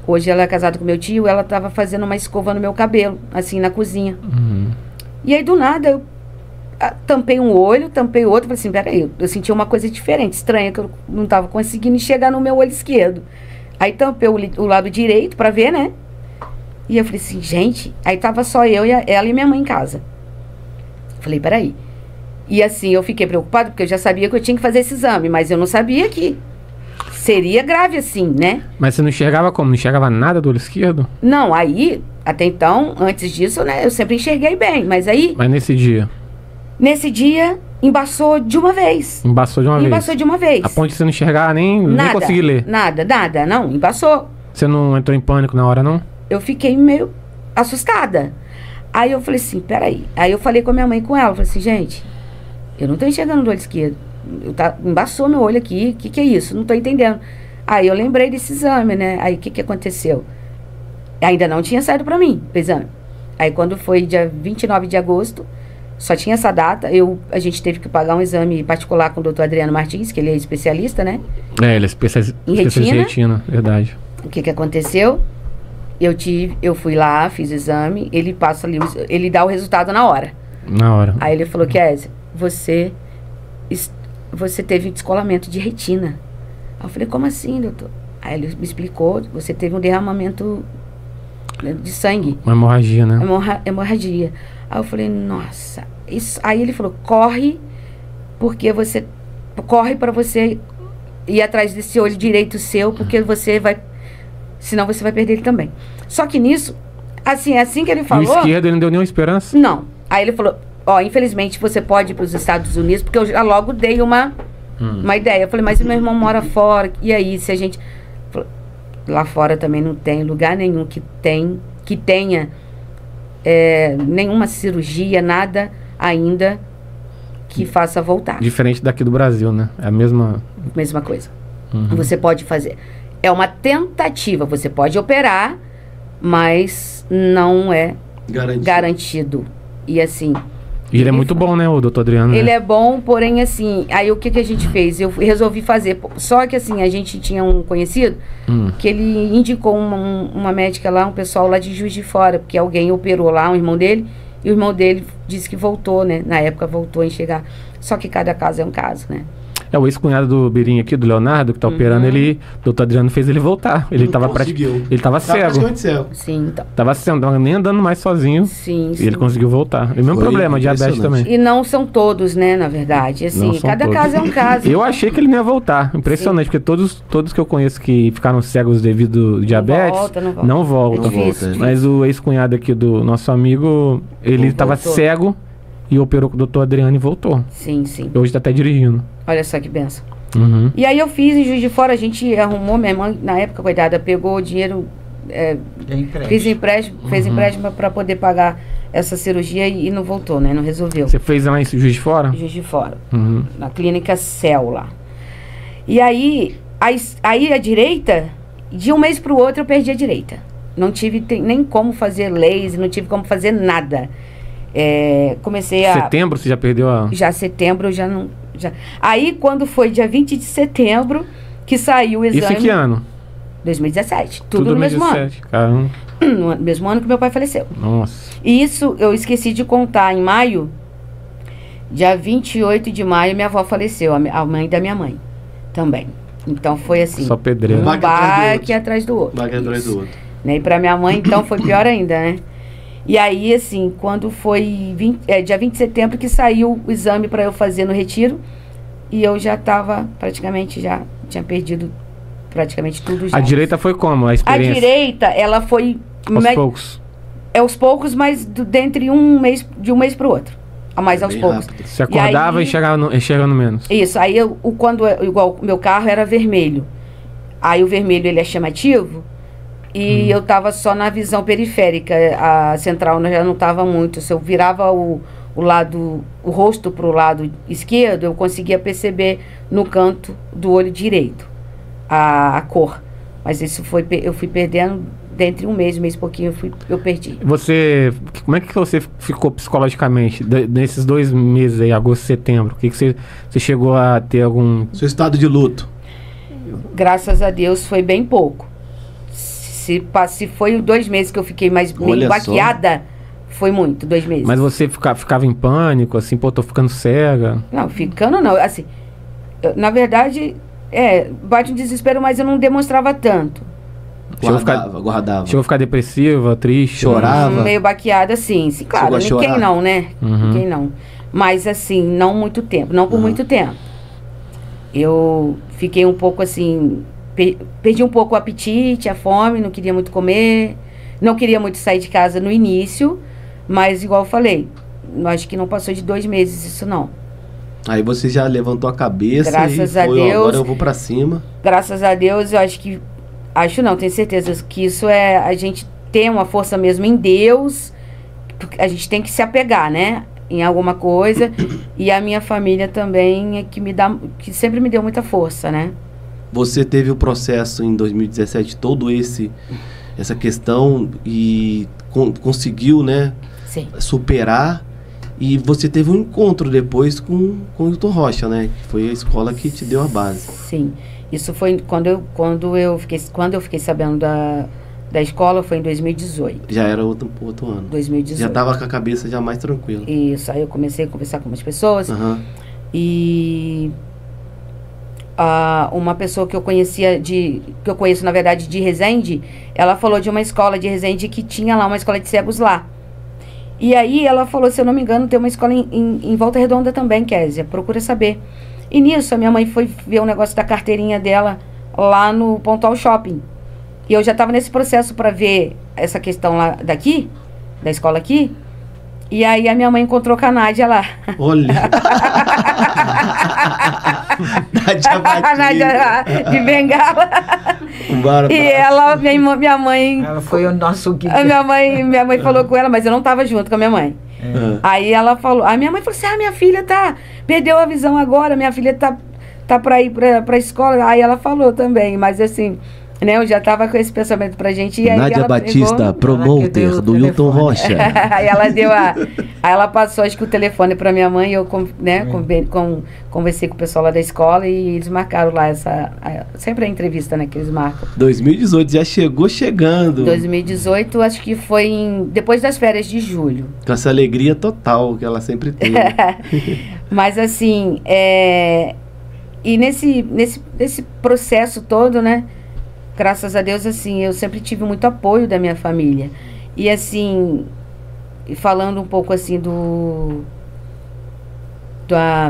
Hoje ela é casada com meu tio, ela estava fazendo uma escova no meu cabelo, assim, na cozinha. E aí, do nada, eu tampei um olho, tampei o outro, falei assim, peraí, eu senti uma coisa diferente, estranha, que eu não estava conseguindo enxergar no meu olho esquerdo. Aí tampei o lado direito para ver, né? E eu falei assim, gente, aí tava só eu, ela e minha mãe em casa. Falei, peraí. E assim, eu fiquei preocupada, porque eu já sabia que eu tinha que fazer esse exame, mas eu não sabia que seria grave assim, né? Mas você não enxergava como? Não enxergava nada do olho esquerdo? Não, aí, até então, antes disso, né, eu sempre enxerguei bem, mas aí, Mas nesse dia? nesse dia, embaçou de uma vez. Embaçou de uma vez? Embaçou de uma vez. A ponto de você não enxergar nem conseguir ler? Nada, não, embaçou. Você não entrou em pânico na hora, não? Eu fiquei meio assustada. Aí eu falei assim, peraí. Aí eu falei com a minha mãe e com ela, falei assim, gente, eu não tô enxergando do olho esquerdo. Embaçou meu olho aqui, o que é isso? Não tô entendendo. Aí eu lembrei desse exame, né? Aí o que aconteceu? Ainda não tinha saído pra mim o exame. Aí quando foi dia 29 de agosto, só tinha essa data, a gente teve que pagar um exame particular com o doutor Adriano Martins, que ele é especialista, né? É, ele é especialista em retina, verdade. O que aconteceu? Eu fui lá, fiz o exame, ele passa ali, ele dá o resultado na hora. Na hora. Aí ele falou, Kézia, você teve descolamento de retina. Aí eu falei, como assim, doutor? Aí ele me explicou, você teve um derramamento de sangue. Uma hemorragia, né? Hemorragia. Aí eu falei, nossa, isso. Aí ele falou, corre para você ir atrás desse olho direito seu, porque senão você vai perder ele também. Só que nisso, assim que ele falou... E o esquerdo, ele não deu nenhuma esperança? Não. Aí ele falou, infelizmente você pode ir para os Estados Unidos, porque eu já logo dei uma ideia. Eu falei, mas meu irmão mora fora, e aí, se a gente... Lá fora também não tem lugar nenhum que tenha nenhuma cirurgia, nada ainda que faça voltar. Diferente daqui do Brasil, né? É a mesma coisa. Você pode fazer. É uma tentativa, você pode operar, mas não é garantido. E assim... E ele é muito bom, né, o doutor Adriano? Ele é bom, porém, assim... Aí o que a gente fez? Eu resolvi fazer. Só que, assim, a gente tinha um conhecido que ele indicou uma médica lá, um pessoal lá de Juiz de Fora, porque alguém operou lá, um irmão dele, e o irmão dele disse que voltou, né? Na época voltou a enxergar. Só que cada caso é um caso, né? É o ex-cunhado do Birinho aqui, do Leonardo, que tá operando, o doutor Adriano fez ele voltar. Ele tava praticamente cego. Sim, então. Tava cego, não tava nem andando mais sozinho. Sim, e ele conseguiu voltar. E o mesmo problema, diabetes também. E não são todos, né, na verdade. Assim, cada caso é um caso. Eu achei que ele não ia voltar. Impressionante, porque todos que eu conheço que ficaram cegos devido ao diabetes, não voltam. Mas o ex-cunhado aqui do nosso amigo, ele tava cego e operou com o doutor Adriano e voltou. Sim. Hoje tá até dirigindo. Olha só que benção. E aí eu fiz em Juiz de Fora, a gente arrumou, minha irmã, na época, coitada, pegou o dinheiro, fez empréstimo para poder pagar essa cirurgia e não voltou, né? Não resolveu. Você fez lá em Juiz de Fora? Juiz de Fora, na clínica Céu lá. E aí a direita, de um mês para o outro eu perdi a direita. Não tive nem como fazer laser, não tive como fazer nada. Comecei a... Setembro você já perdeu a... Já setembro, já não... Aí, quando foi dia 20 de setembro, que saiu o exame... Isso em que ano? 2017. Tudo no mesmo ano. Caramba. No mesmo ano que meu pai faleceu. Nossa. E isso, eu esqueci de contar, em maio, dia 28 de maio, minha avó faleceu, a mãe da minha mãe também. Então, foi assim... Só pedreiro. Um baque atrás do outro. Baque atrás do outro. Né? E pra minha mãe, então, foi pior ainda, né? E aí, assim, quando foi dia 20 de setembro que saiu o exame para eu fazer no retiro, e eu já estava praticamente, já tinha perdido praticamente tudo já. A direita foi como, a experiência? A direita, ela foi... Aos poucos? Aos poucos, mas de um mês para o outro. Mas aos poucos. Rápido. Você acordava e enxergando menos? Isso, aí igual o meu carro era vermelho. Aí o vermelho, ele é chamativo... E eu estava só na visão periférica, a central já não estava muito. Se eu virava o rosto para o lado esquerdo, eu conseguia perceber no canto do olho direito a cor. Mas isso eu fui perdendo dentro de um mês e pouquinho eu perdi. Como é que você ficou psicologicamente nesses 2 meses aí, agosto e setembro? O que você chegou a ter algum... Seu estado de luto? Graças a Deus foi bem pouco. Se foi 2 meses que eu fiquei meio baqueada, foi muito, 2 meses. Mas você ficava em pânico, assim, tô ficando cega? Não, ficando não, assim, na verdade, bate um desespero, mas eu não demonstrava tanto. Guardava. Chegou a ficar depressiva, triste? Chorava? Meio baqueada, sim, claro, quem não, né? Quem não. Mas assim, não muito tempo, não por muito tempo. Eu fiquei um pouco assim... perdi um pouco o apetite, a fome, não queria muito comer, não queria muito sair de casa no início, mas igual eu falei, acho que não passou de 2 meses isso não. Aí você já levantou a cabeça Graças e a foi, ó, Deus. agora eu vou pra cima. Graças a Deus, eu acho que... Acho não, tenho certeza que isso é... A gente tem uma força mesmo em Deus. A gente tem que se apegar, né? Em alguma coisa. E a minha família também é que sempre me deu muita força, né? Você teve o processo em 2017, todo essa questão e conseguiu, né? Sim. Superar. E você teve um encontro depois com o Hilton Rocha, né? Que foi a escola que te deu a base. Sim. Isso foi quando eu fiquei sabendo da escola, foi em 2018. Já era outro ano. 2018. Já estava com a cabeça já mais tranquila. Isso. Aí eu comecei a conversar com umas pessoas. Aham. E uma pessoa que eu conhecia que eu conheço, na verdade, de Resende, ela falou de uma escola de Resende que tinha lá uma escola de cegos lá. E aí ela falou, se eu não me engano, tem uma escola em Volta Redonda também, Kézia, procura saber. E nisso, a minha mãe foi ver um negócio da carteirinha dela lá no Pontual Shopping. E eu já estava nesse processo para ver essa questão lá da escola aqui. E aí a minha mãe encontrou com a Nádia lá. Olha! Nádia Batista. Nádia de Bengala. E ela, minha mãe... Ela foi o nosso guia. Minha mãe falou com ela, mas eu não estava junto com a minha mãe. Aí ela falou... A minha mãe falou assim, minha filha perdeu a visão agora, minha filha tá para ir pra escola. Aí ela falou também, mas assim... Né, eu já estava com esse pensamento pra gente. E aí Nádia ela Batista, promoter do Hilton Rocha. Aí ela aí ela passou, acho que o telefone pra minha mãe. Eu conversei com o pessoal lá da escola e eles marcaram lá sempre a entrevista, né, que eles marcam. 2018 já chegou chegando. 2018, acho que foi depois das férias de julho. Com essa alegria total que ela sempre teve. Mas assim, e nesse processo todo, né? Graças a Deus, assim, eu sempre tive muito apoio da minha família. E assim, falando um pouco assim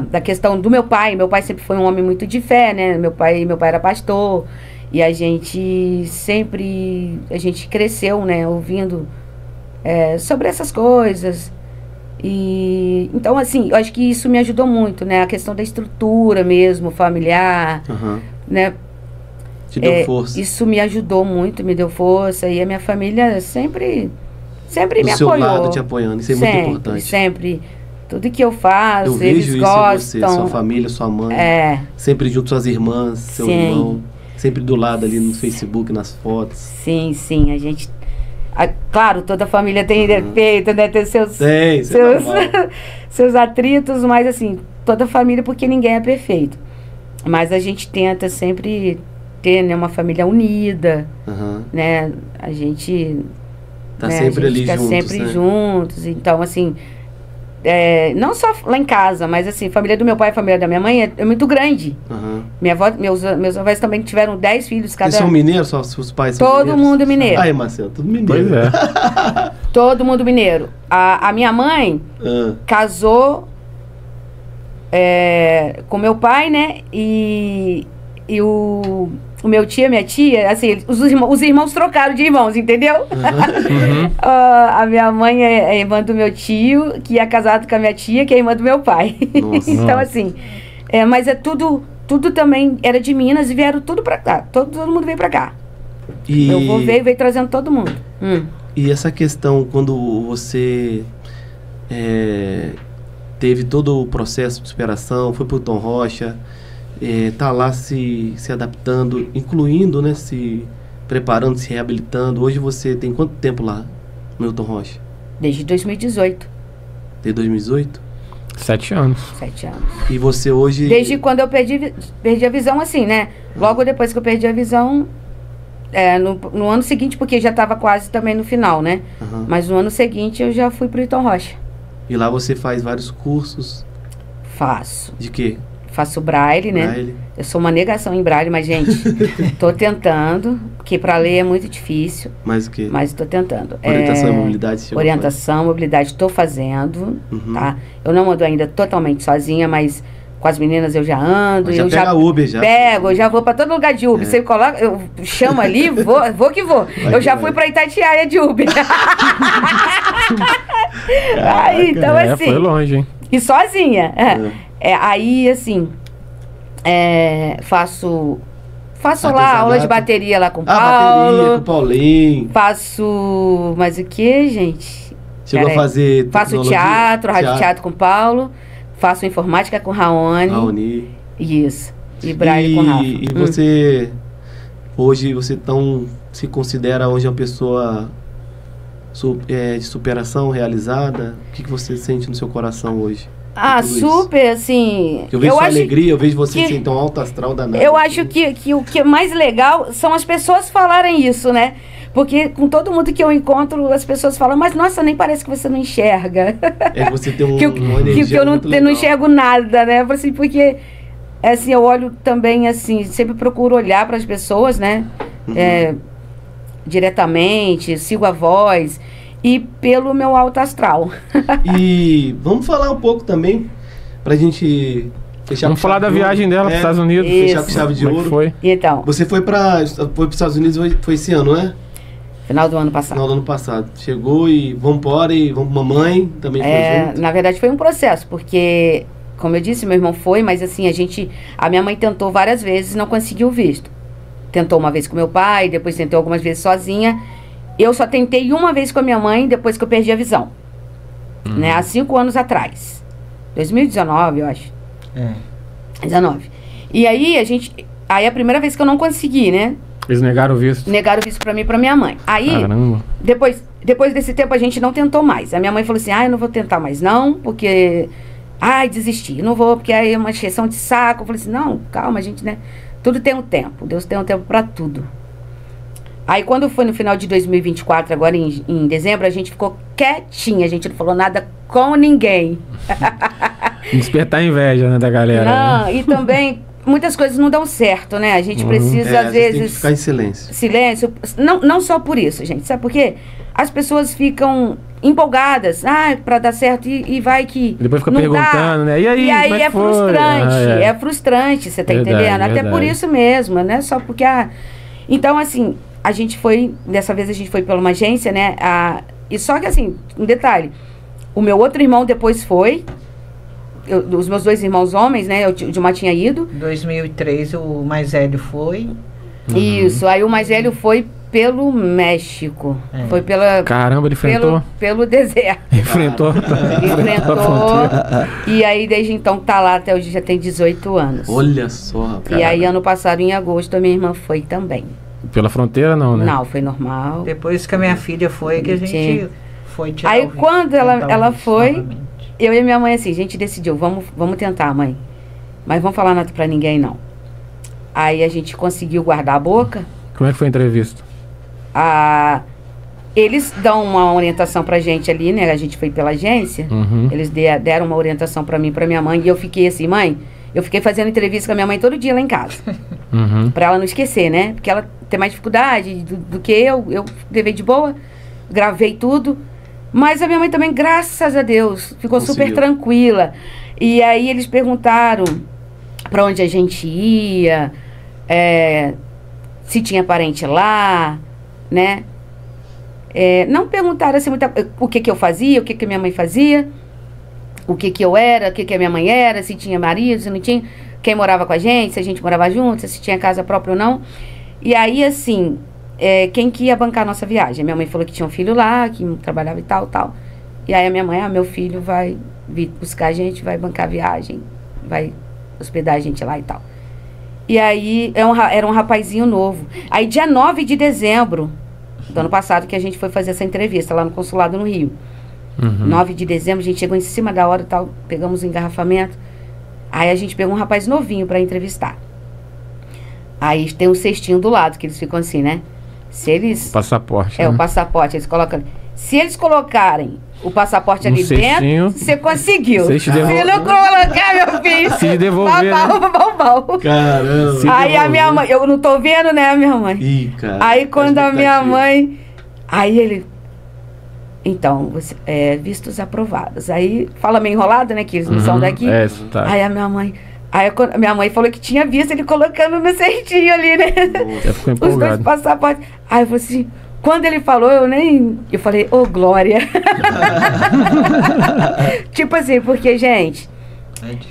da questão do meu pai sempre foi um homem muito de fé, né? Meu pai era pastor. E a gente cresceu, né? Ouvindo sobre essas coisas. E então, assim, eu acho que isso me ajudou muito, né? A questão da estrutura mesmo, familiar, né? Te deu força. Isso me ajudou muito, me deu força. E a minha família sempre me apoiou. Do seu lado te apoiando, isso é muito importante. Sempre. Tudo que eu faço, eu eles vejo gostam. isso em você, sua família, sua mãe. Sempre junto suas irmãs, seu irmão. Sempre do lado ali no Facebook, nas fotos. Sim, a gente... claro, toda família tem defeito, né? Tem seus atritos, mas assim, toda família, porque ninguém é perfeito. Mas a gente tenta sempre ter, né, uma família unida, né? A gente tá sempre ali juntos, sempre né? juntos. Então, assim, não só lá em casa, mas assim, a família do meu pai e a família da minha mãe é muito grande. Minha avó, meus avós também tiveram 10 filhos cada. Vocês são mineiros? Seus pais são todo mundo mineiro. Aí, Marcelo, tudo mineiro. Pois é. Todo mundo mineiro. A minha mãe casou com meu pai, né? E o meu tio e a minha tia, assim, os irmãos trocaram de irmãos, entendeu? A minha mãe é irmã do meu tio, que é casado com a minha tia, que é irmã do meu pai. Então, assim, mas tudo também era de Minas e vieram tudo pra cá. Todo mundo veio pra cá. Meu avô veio trazendo todo mundo. E essa questão, quando você teve todo o processo de superação, foi pro Hilton Rocha, tá lá se adaptando, incluindo, né, se preparando, se reabilitando. Hoje você tem quanto tempo lá no Hilton Rocha? Desde 2018. Desde 2018? 7 anos. 7 anos. E você hoje... Desde quando eu perdi a visão, assim, né? Logo depois que eu perdi a visão, no ano seguinte, porque já estava quase também no final, né? Mas no ano seguinte eu já fui pro Hilton Rocha. E lá você faz vários cursos? Faço. De quê? Faço braille, né? Braille. Eu sou uma negação em braille, mas, gente, tô tentando, porque para ler é muito difícil. Mas o quê? Mas tô tentando. Orientação e mobilidade? Orientação, mobilidade, tô fazendo, tá? Eu não ando ainda totalmente sozinha, mas Com as meninas eu já ando. Já eu pega Uber, já. Pego, eu já vou pra todo lugar de Uber. Você coloca, eu chamo ali, vou que vou. Eu já fui pra Itatiaia de Uber. Aí, então assim... Foi longe, hein? E sozinha. Aí, assim, faço lá aula de bateria lá com o Paulo. Bateria com o Paulinho. Faço... Mas o que, gente? Chegou a fazer Faço teatro, rádio teatro com o Paulo. Faço informática com o Raoni. Isso. E Braille com o Rafa. E você... Hoje você se considera hoje uma pessoa de superação realizada? O que você sente no seu coração hoje? Super, assim... Eu vejo sua alegria, eu vejo você assim, tão alto astral danado. Eu acho que o que é mais legal são as pessoas falarem isso, né? Porque com todo mundo que eu encontro, as pessoas falam, mas nossa, nem parece que você não enxerga. Você tem uma energia que eu não enxergo nada, né? Assim, porque assim, eu olho também, assim, sempre procuro olhar para as pessoas, né? Diretamente, sigo a voz e pelo meu alto astral. E vamos falar um pouco também, pra gente fechar. Vamos falar da viagem dela para os Estados Unidos. Fechar com chave de ouro. Foi? Então. Você foi para os Estados Unidos, foi esse ano, né? Final do ano passado. Final do ano passado. Chegou e vamos embora e vamos com mamãe, também foi junto. Na verdade foi um processo, porque, como eu disse, meu irmão foi, mas assim, a minha mãe tentou várias vezes e não conseguiu visto. Tentou uma vez com meu pai, depois tentou algumas vezes sozinha. Eu só tentei uma vez com a minha mãe, depois que eu perdi a visão. Né? Há 5 anos atrás. 2019, eu acho. 19. E aí, aí a primeira vez que eu não consegui, né? Eles negaram o visto? Negaram o visto pra mim e pra minha mãe. Aí, caramba. Depois desse tempo, a gente não tentou mais. A minha mãe falou assim, eu não vou tentar mais não, porque... desisti. Não vou, porque aí é uma encheção de saco. Eu falei assim, não, calma, gente, né? Tudo tem um tempo. Deus tem um tempo pra tudo. Aí, quando foi no final de 2024, agora em dezembro, a gente ficou quietinha. A gente não falou nada com ninguém. Despertar a inveja, né, da galera. Não, né? e também... Muitas coisas não dão certo, né? A gente precisa, às vezes... Tem que ficar em silêncio. Silêncio. Não só por isso, gente. Sabe por quê? As pessoas ficam empolgadas. Pra dar certo e vai que depois fica não perguntando, dá. né? E aí é foi? frustrante. É frustrante, você tá entendendo? Até por isso mesmo, né? Só porque... Então, assim, a gente foi... Dessa vez a gente foi pela uma agência, né? E só que, assim, um detalhe. O meu outro irmão depois foi... os meus 2 irmãos homens, né? O Dilma tinha ido. Em 2003 o mais velho foi. Isso, aí o mais velho foi pelo México. Foi pela... Caramba, ele enfrentou? Pelo deserto. Enfrentou. E aí, desde então, tá lá até hoje, já tem 18 anos. Olha só, rapaz. E aí, ano passado, em agosto, a minha irmã foi também. Pela fronteira, não, né? Não, foi normal. Depois que a minha filha foi, que a gente foi tirar aí, quando ela foi... novamente. Eu e minha mãe, assim, a gente decidiu, vamos tentar, mãe. Mas vamos falar nada pra ninguém, não. Aí a gente conseguiu guardar a boca. Como é que foi a entrevista? Eles dão uma orientação pra gente ali, né? A gente foi pela agência. Eles deram uma orientação pra mim e pra minha mãe. E eu fiquei assim, mãe, eu fiquei fazendo entrevista com a minha mãe todo dia lá em casa. Pra ela não esquecer, né? Porque ela tem mais dificuldade do que eu. Eu levei de boa, gravei tudo. Mas a minha mãe também, graças a Deus, ficou super tranquila. E aí eles perguntaram pra onde a gente ia, se tinha parente lá, né? Não perguntaram assim, o que eu fazia, o que minha mãe fazia, o que eu era, o que a minha mãe era, se tinha marido, se não tinha, quem morava com a gente, se a gente morava junto, se tinha casa própria ou não. E aí, assim... quem que ia bancar a nossa viagem? Minha mãe falou que tinha um filho lá, que trabalhava e tal. E aí a minha mãe, meu filho vai vir buscar a gente, vai bancar a viagem, vai hospedar a gente lá e tal. E aí era um rapazinho novo. Aí dia 9 de dezembro do ano passado que a gente foi fazer essa entrevista lá no consulado no Rio. 9 de dezembro, a gente chegou em cima da hora e tal, pegamos o engarrafamento. Aí a gente pegou um rapaz novinho para entrevistar. Aí tem um cestinho do lado, que eles ficam assim, né? Se eles... Passaporte. O passaporte, eles colocam... Se eles colocarem o passaporte ali dentro, você conseguiu. Se não colocar, meu filho... Se devolver, babau. Caramba. Aí a minha mãe... Eu não tô vendo, né, a minha mãe? Ih, cara. Aí quando a minha mãe... Aí ele... Então, vistos aprovados. Aí fala meio enrolado, né, que eles não são daqui. Tá. Aí a minha mãe... Aí minha mãe falou que tinha visto ele colocando no cestinho ali, né? Já ficou Os dois empolgado. passaportes. Aí eu falei assim, quando ele falou, eu falei, ô Glória. Tipo assim, porque, gente,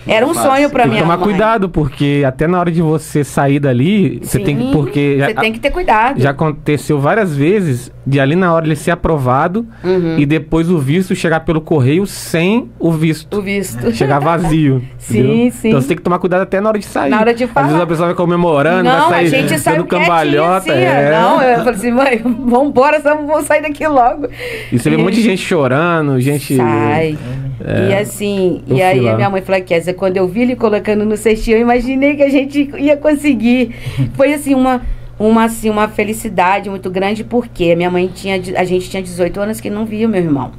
era um sonho pra Tem que minha tomar mãe. cuidado, porque até na hora de você sair dali, você tem que. Sim, Porque você tem que ter cuidado. já aconteceu várias vezes de ali na hora ele ser aprovado Uhum. e depois o visto chegar pelo correio sem o visto. O visto. Chegar vazio. Sim, entendeu? sim. Então você tem que tomar cuidado até na hora de sair. Na hora de falar. Às vezes a pessoa vai comemorando, Não, vai a sair gente saiu dando cambalhota. quietinha, assim, é. Não, eu falei assim, mãe, vambora, vamos sair daqui logo. E você vê um monte de gente chorando, gente. Sai. É. E assim, Eu e aí fui lá. a minha mãe falou que essa, quando eu vi ele colocando no cestinho, eu imaginei que a gente ia conseguir. Foi assim, uma felicidade muito grande, porque a minha mãe a gente tinha 18 anos que não via o meu irmão.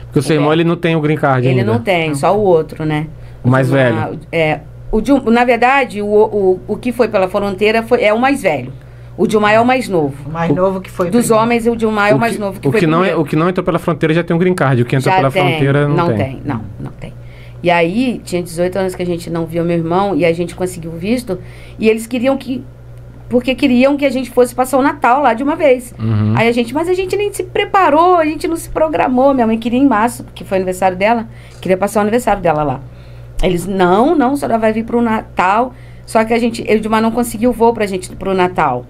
Porque o seu irmão ele não tem o green card Ele ainda. não tem, só o outro, né? O mais Dilma- velho. Na verdade, o que foi pela fronteira é o mais velho. O Dilma é o mais novo. O mais novo que foi. Dos primeiro. homens, o Dilma é o mais novo que o foi que não primeiro. o que não entrou pela fronteira já tem um green card. O que entrou Já pela tem. fronteira não tem. Não tem. E aí, tinha 18 anos que a gente não via o meu irmão e a gente conseguiu o visto. E eles queriam porque queriam que a gente fosse passar o Natal lá de uma vez. Uhum. Aí mas a gente nem se preparou, a gente não se programou. Minha mãe queria ir em março, porque foi aniversário dela, queria passar o aniversário dela lá. Eles, não, a senhora vai vir pro Natal. Só que eu e o Dilma não conseguiu voo pra gente ir pro Natal.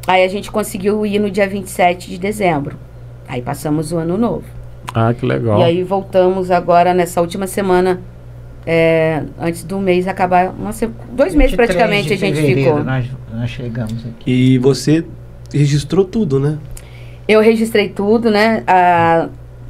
Aí a gente conseguiu ir no dia 27 de dezembro. Aí passamos o ano novo. Ah, que legal. E aí voltamos agora nessa última semana, antes do mês acabar, 2 meses 23 praticamente de a gente fevereiro, ficou. Nós chegamos aqui. E você registrou tudo, né? Eu registrei tudo, né?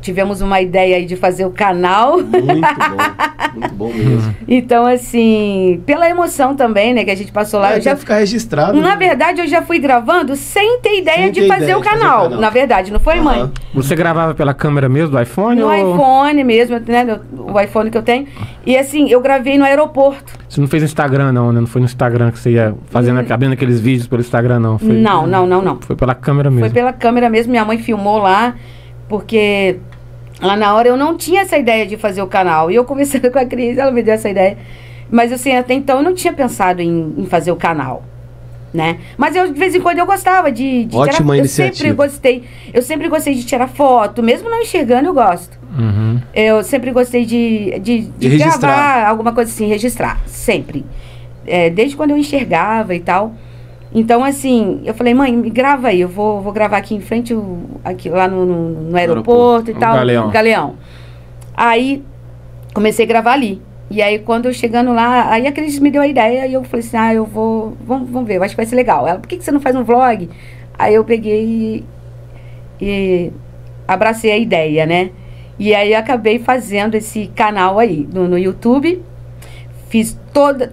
Tivemos uma ideia aí de fazer o canal. Muito bom mesmo. Então, assim, pela emoção também, né, que a gente passou lá, eu já ficar registrado. Na né? verdade, eu já fui gravando sem ter ideia Sem de ter fazer ideia o de fazer canal. o canal. Na verdade, não foi, mãe? Aham. Você gravava pela câmera mesmo do iPhone? No ou iPhone mesmo, né? O iPhone que eu tenho. E assim, eu gravei no aeroporto. Você não fez no Instagram, não, né? Não foi no Instagram que você ia fazendo, abrindo aqueles vídeos pelo Instagram, não? Foi, Não. Foi pela câmera mesmo. Foi pela câmera mesmo. Minha mãe filmou lá, porque lá na hora eu não tinha essa ideia de fazer o canal. E eu conversando com a Cris, ela me deu essa ideia. Mas assim, até então eu não tinha pensado em fazer o canal, né? Mas eu, de vez em quando, eu gostava de Ótima tirar... iniciativa. Eu sempre gostei de tirar foto. Mesmo não enxergando, eu gosto. Uhum. Eu sempre gostei de registrar. gravar alguma coisa assim, registrar, sempre. Desde quando eu enxergava e tal. Então, assim, eu falei, mãe, me grava aí, eu vou gravar aqui em frente, aqui, lá no aeroporto e No tal. Galeão. Galeão. Aí, comecei a gravar ali. E aí, quando eu chegando lá, aí a Cris me deu a ideia e eu falei assim, vamos ver, eu acho que vai ser legal. Ela, por que você não faz um vlog? Aí eu peguei e abracei a ideia, né? E aí eu acabei fazendo esse canal aí no YouTube. Fiz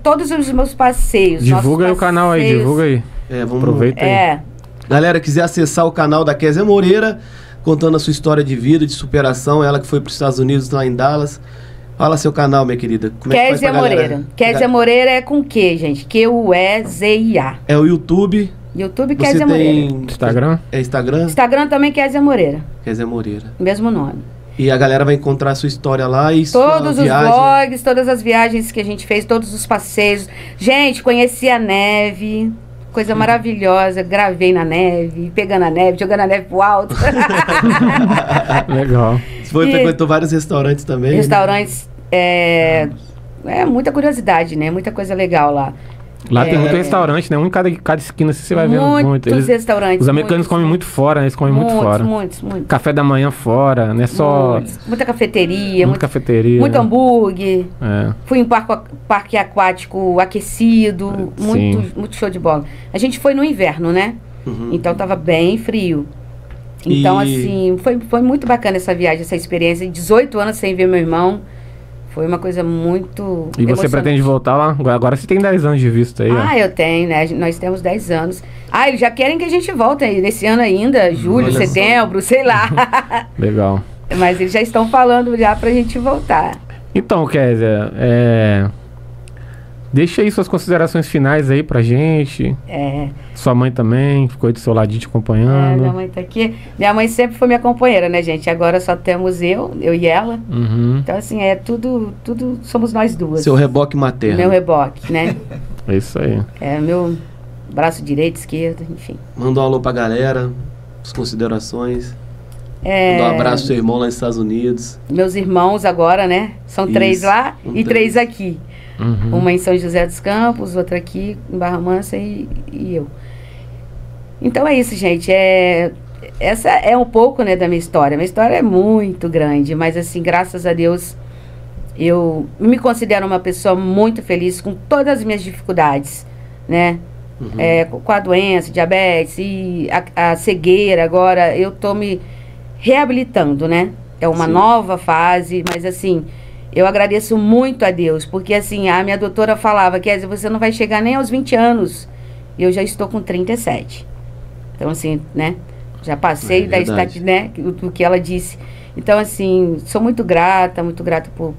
todos os meus passeios. Divulga aí nossos o canal aí, passeios. divulga aí. Vamos... Aproveita aí. Galera, quiser acessar o canal da Kézia Moreira, contando a sua história de vida, de superação, ela que foi para os Estados Unidos, lá em Dallas. Fala seu canal, minha querida. Como é que faz Kézia pra galera? Moreira. Kézia Moreira é com Q, gente. Q-U-E-Z-I-A. É o YouTube. YouTube Você Kézia Moreira. tem Instagram? É Instagram? Instagram também Kézia Moreira. Kézia Moreira. Mesmo nome. E a galera vai encontrar a sua história lá e Todos sua os viagem. vlogs, todas as viagens que a gente fez, todos os passeios. Gente, conheci a neve. Coisa maravilhosa. Gravei na neve, pegando a neve, jogando a neve pro alto. Legal. Você frequentou vários restaurantes também? Restaurantes. É muita curiosidade, né? Muita coisa legal lá. Lá tem muito restaurante, né? Um em cada esquina você vai vendo muito. Muitos restaurantes. Os americanos comem muito fora, eles comem muito fora. Muitos. Café da manhã fora, não é só... Muitos. Muita cafeteria. Muita cafeteria. Muito né? hambúrguer. É. Fui em parque aquático aquecido. Sim. Muito show de bola. A gente foi no inverno, né? Uhum. Então tava bem frio. Então, E- assim, foi muito bacana essa viagem, essa experiência. 18 anos sem ver meu irmão. Foi uma coisa muito E você emocionante. pretende voltar lá? Agora você tem 10 anos de visto aí, ó. Eu tenho, né? Nós temos 10 anos. Eles já querem que a gente volte aí nesse ano ainda, julho, Olha só. setembro, sei lá. Legal. Mas eles já estão falando já pra gente voltar. Então, Kézia, Deixa aí suas considerações finais aí pra gente. Sua mãe também ficou aí do seu ladinho te acompanhando. Minha mãe tá aqui. Minha mãe sempre foi minha companheira, né, gente? Agora só temos eu e ela. Uhum. Então, assim, tudo somos nós duas. Seu reboque materno. Meu reboque, né? É isso aí. É meu braço direito, esquerdo, enfim. Manda um alô pra galera, as considerações. Manda um abraço pro seu irmão lá nos Estados Unidos. Meus irmãos agora, né? São Isso, 3 lá e 3 3 aqui. Uhum. Uma em São José dos Campos, outra aqui em Barra Mansa e eu. Então é isso, gente. Essa é um pouco, né, da minha história. Minha história é muito grande, mas assim, graças a Deus, eu me considero uma pessoa muito feliz com todas as minhas dificuldades, né? Com a doença, diabetes e a cegueira. Agora eu tô me reabilitando, né? É uma Sim. nova fase, mas assim, eu agradeço muito a Deus, porque assim, a minha doutora falava, Kézia, você não vai chegar nem aos 20 anos. Eu já estou com 37. Então assim, né? Já passei da verdade. né? Do que ela disse. Então assim, sou muito grata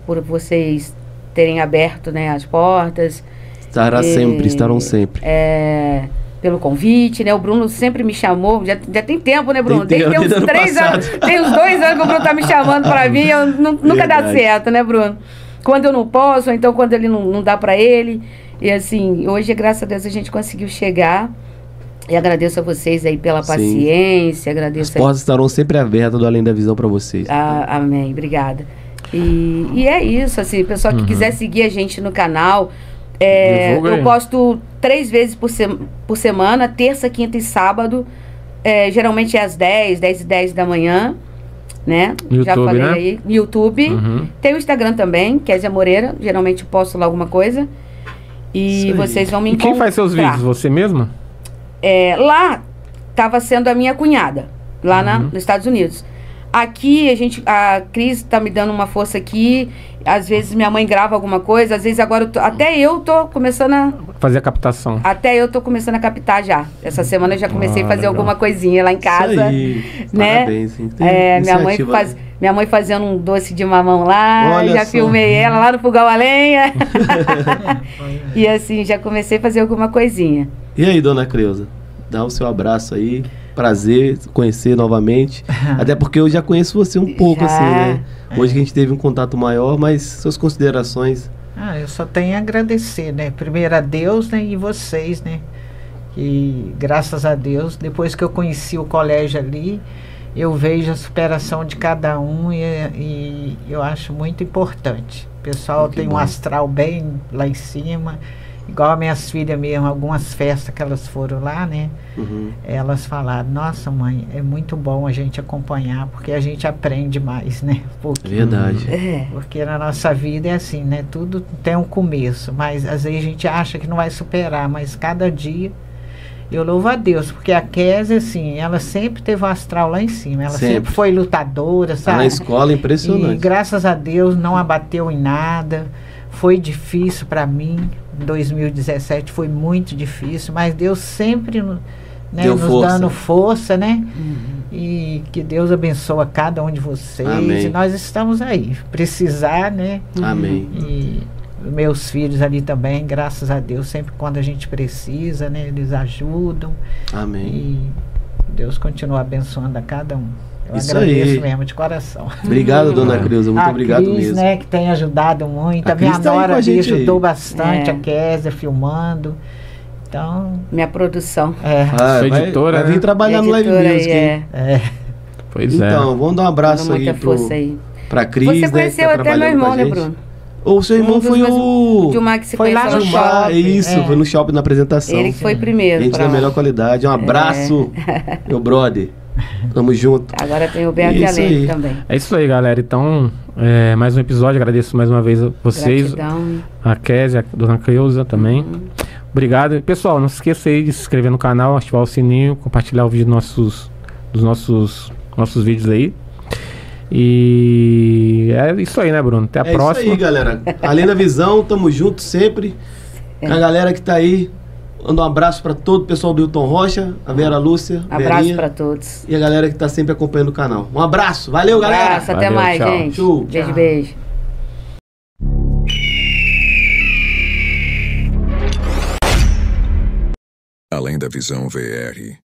por vocês terem aberto, né, as portas. Estarão sempre. Pelo convite, né? O Bruno sempre me chamou, já tem tempo, né, Bruno? Tem tempo, uns desde ano 3 anos, passado. tem uns 2 anos que o Bruno tá me chamando pra vir, nunca dá Verdade. certo, né, Bruno? Quando eu não posso, ou então quando ele não dá pra ele. E assim, hoje, graças a Deus, a gente conseguiu chegar. E agradeço a vocês aí pela Sim. paciência, As agradeço portas estarão sempre abertas do Além da Visão pra vocês. amém, obrigada. E é isso, assim, pessoal que quiser seguir a gente no canal, Divulga eu aí. posto 3 vezes por semana, terça, quinta e sábado, geralmente é às 10h10 da manhã, né? No Já YouTube, falei né? aí, no YouTube. Uhum. Tem o Instagram também, Kézia Moreira, geralmente posto lá alguma coisa. E Isso aí. vocês vão me E encontrar. quem faz seus vídeos? Você mesma? Lá estava sendo a minha cunhada, lá nos Estados Unidos. Aqui a Cris está me dando uma força aqui. Às vezes minha mãe grava alguma coisa, às vezes agora até eu tô começando Fazer a captação. a captar já. Essa semana eu já comecei a fazer legal. alguma coisinha lá em casa. Isso aí. Né? Parabéns. Hein? Tem Minha mãe fazendo um doce de mamão lá, Olha já só. filmei ela lá no fogão a lenha. E assim, já comecei a fazer alguma coisinha. E aí, dona Creuza? Dá o seu abraço aí. Prazer conhecer novamente. Até porque eu já conheço você um pouco, Já. assim, né? Hoje que a gente teve um contato maior, mas suas considerações. Eu só tenho a agradecer, né? Primeiro a Deus, né? E vocês, né? E graças a Deus, depois que eu conheci o colégio ali, eu vejo a superação de cada um e eu acho muito importante. O pessoal Que tem bom. um astral bem lá em cima. Igual as minhas filhas mesmo, algumas festas que elas foram lá, né? Elas falaram, nossa mãe, é muito bom a gente acompanhar, porque a gente aprende mais, né? Verdade. Porque na nossa vida é assim, né? Tudo tem um começo, mas às vezes a gente acha que não vai superar, mas cada dia eu louvo a Deus, porque a Kézia, assim, ela sempre teve o astral lá em cima, ela sempre foi lutadora, Tá sabe? na escola, E impressionante. graças a Deus não abateu em nada. Foi difícil para mim. Em 2017 foi muito difícil, mas Deus sempre, né, Deu nos força. dando força, né? E que Deus abençoe cada um de vocês. Amém. E nós estamos aí. Precisar, né? Amém. E meus filhos ali também, graças a Deus, sempre quando a gente precisa, né? Eles ajudam. Amém. E Deus continua abençoando a cada um. Eu Isso agradeço aí. mesmo, de coração. Obrigado, dona Creuza. Muito a obrigado Cris, mesmo. né, que tem ajudado muito. A A minha Cris tá aí com nora a ali gente ajudou aí. bastante, a Kézia filmando. Então, Minha produção. Sua editora, vai vir né? trabalhar no Live Editora Music, aí, hein? Pois é. Então, vamos dar um abraço Dando aí, muita força aí. pra Cris, Você né, que conheceu tá até meu trabalhando irmão, com a né, gente. Bruno? Ou o seu irmão dos foi meus- o... Gilmar que se Foi lá conheceu no no Gilmar, shopping, isso, é. foi no shopping na apresentação. Ele que foi primeiro. Gente da pra lá. melhor qualidade. Um abraço, meu brother. Tamo junto. Agora tem o Beto e Isso Além aí. também. É isso aí, galera. Então, mais um episódio. Agradeço mais uma vez a vocês, Gratidão. a Kézia, a dona Creuza também. Obrigado. E, pessoal, não se esqueça aí de se inscrever no canal, ativar o sininho, compartilhar o vídeo dos nossos vídeos aí. E é isso aí, né, Bruno? Até a É próxima. isso aí, galera. Além da visão, tamo junto sempre. A galera que tá aí, manda um abraço pra todo o pessoal do Hilton Rocha, a Vera Lúcia, Abraço Verinha, pra todos. e a galera que tá sempre acompanhando o canal. Um abraço, valeu, galera! Abraço, até Valeu, mais, tchau. gente. Tchau. Beijo, beijo. Além da Visão VR.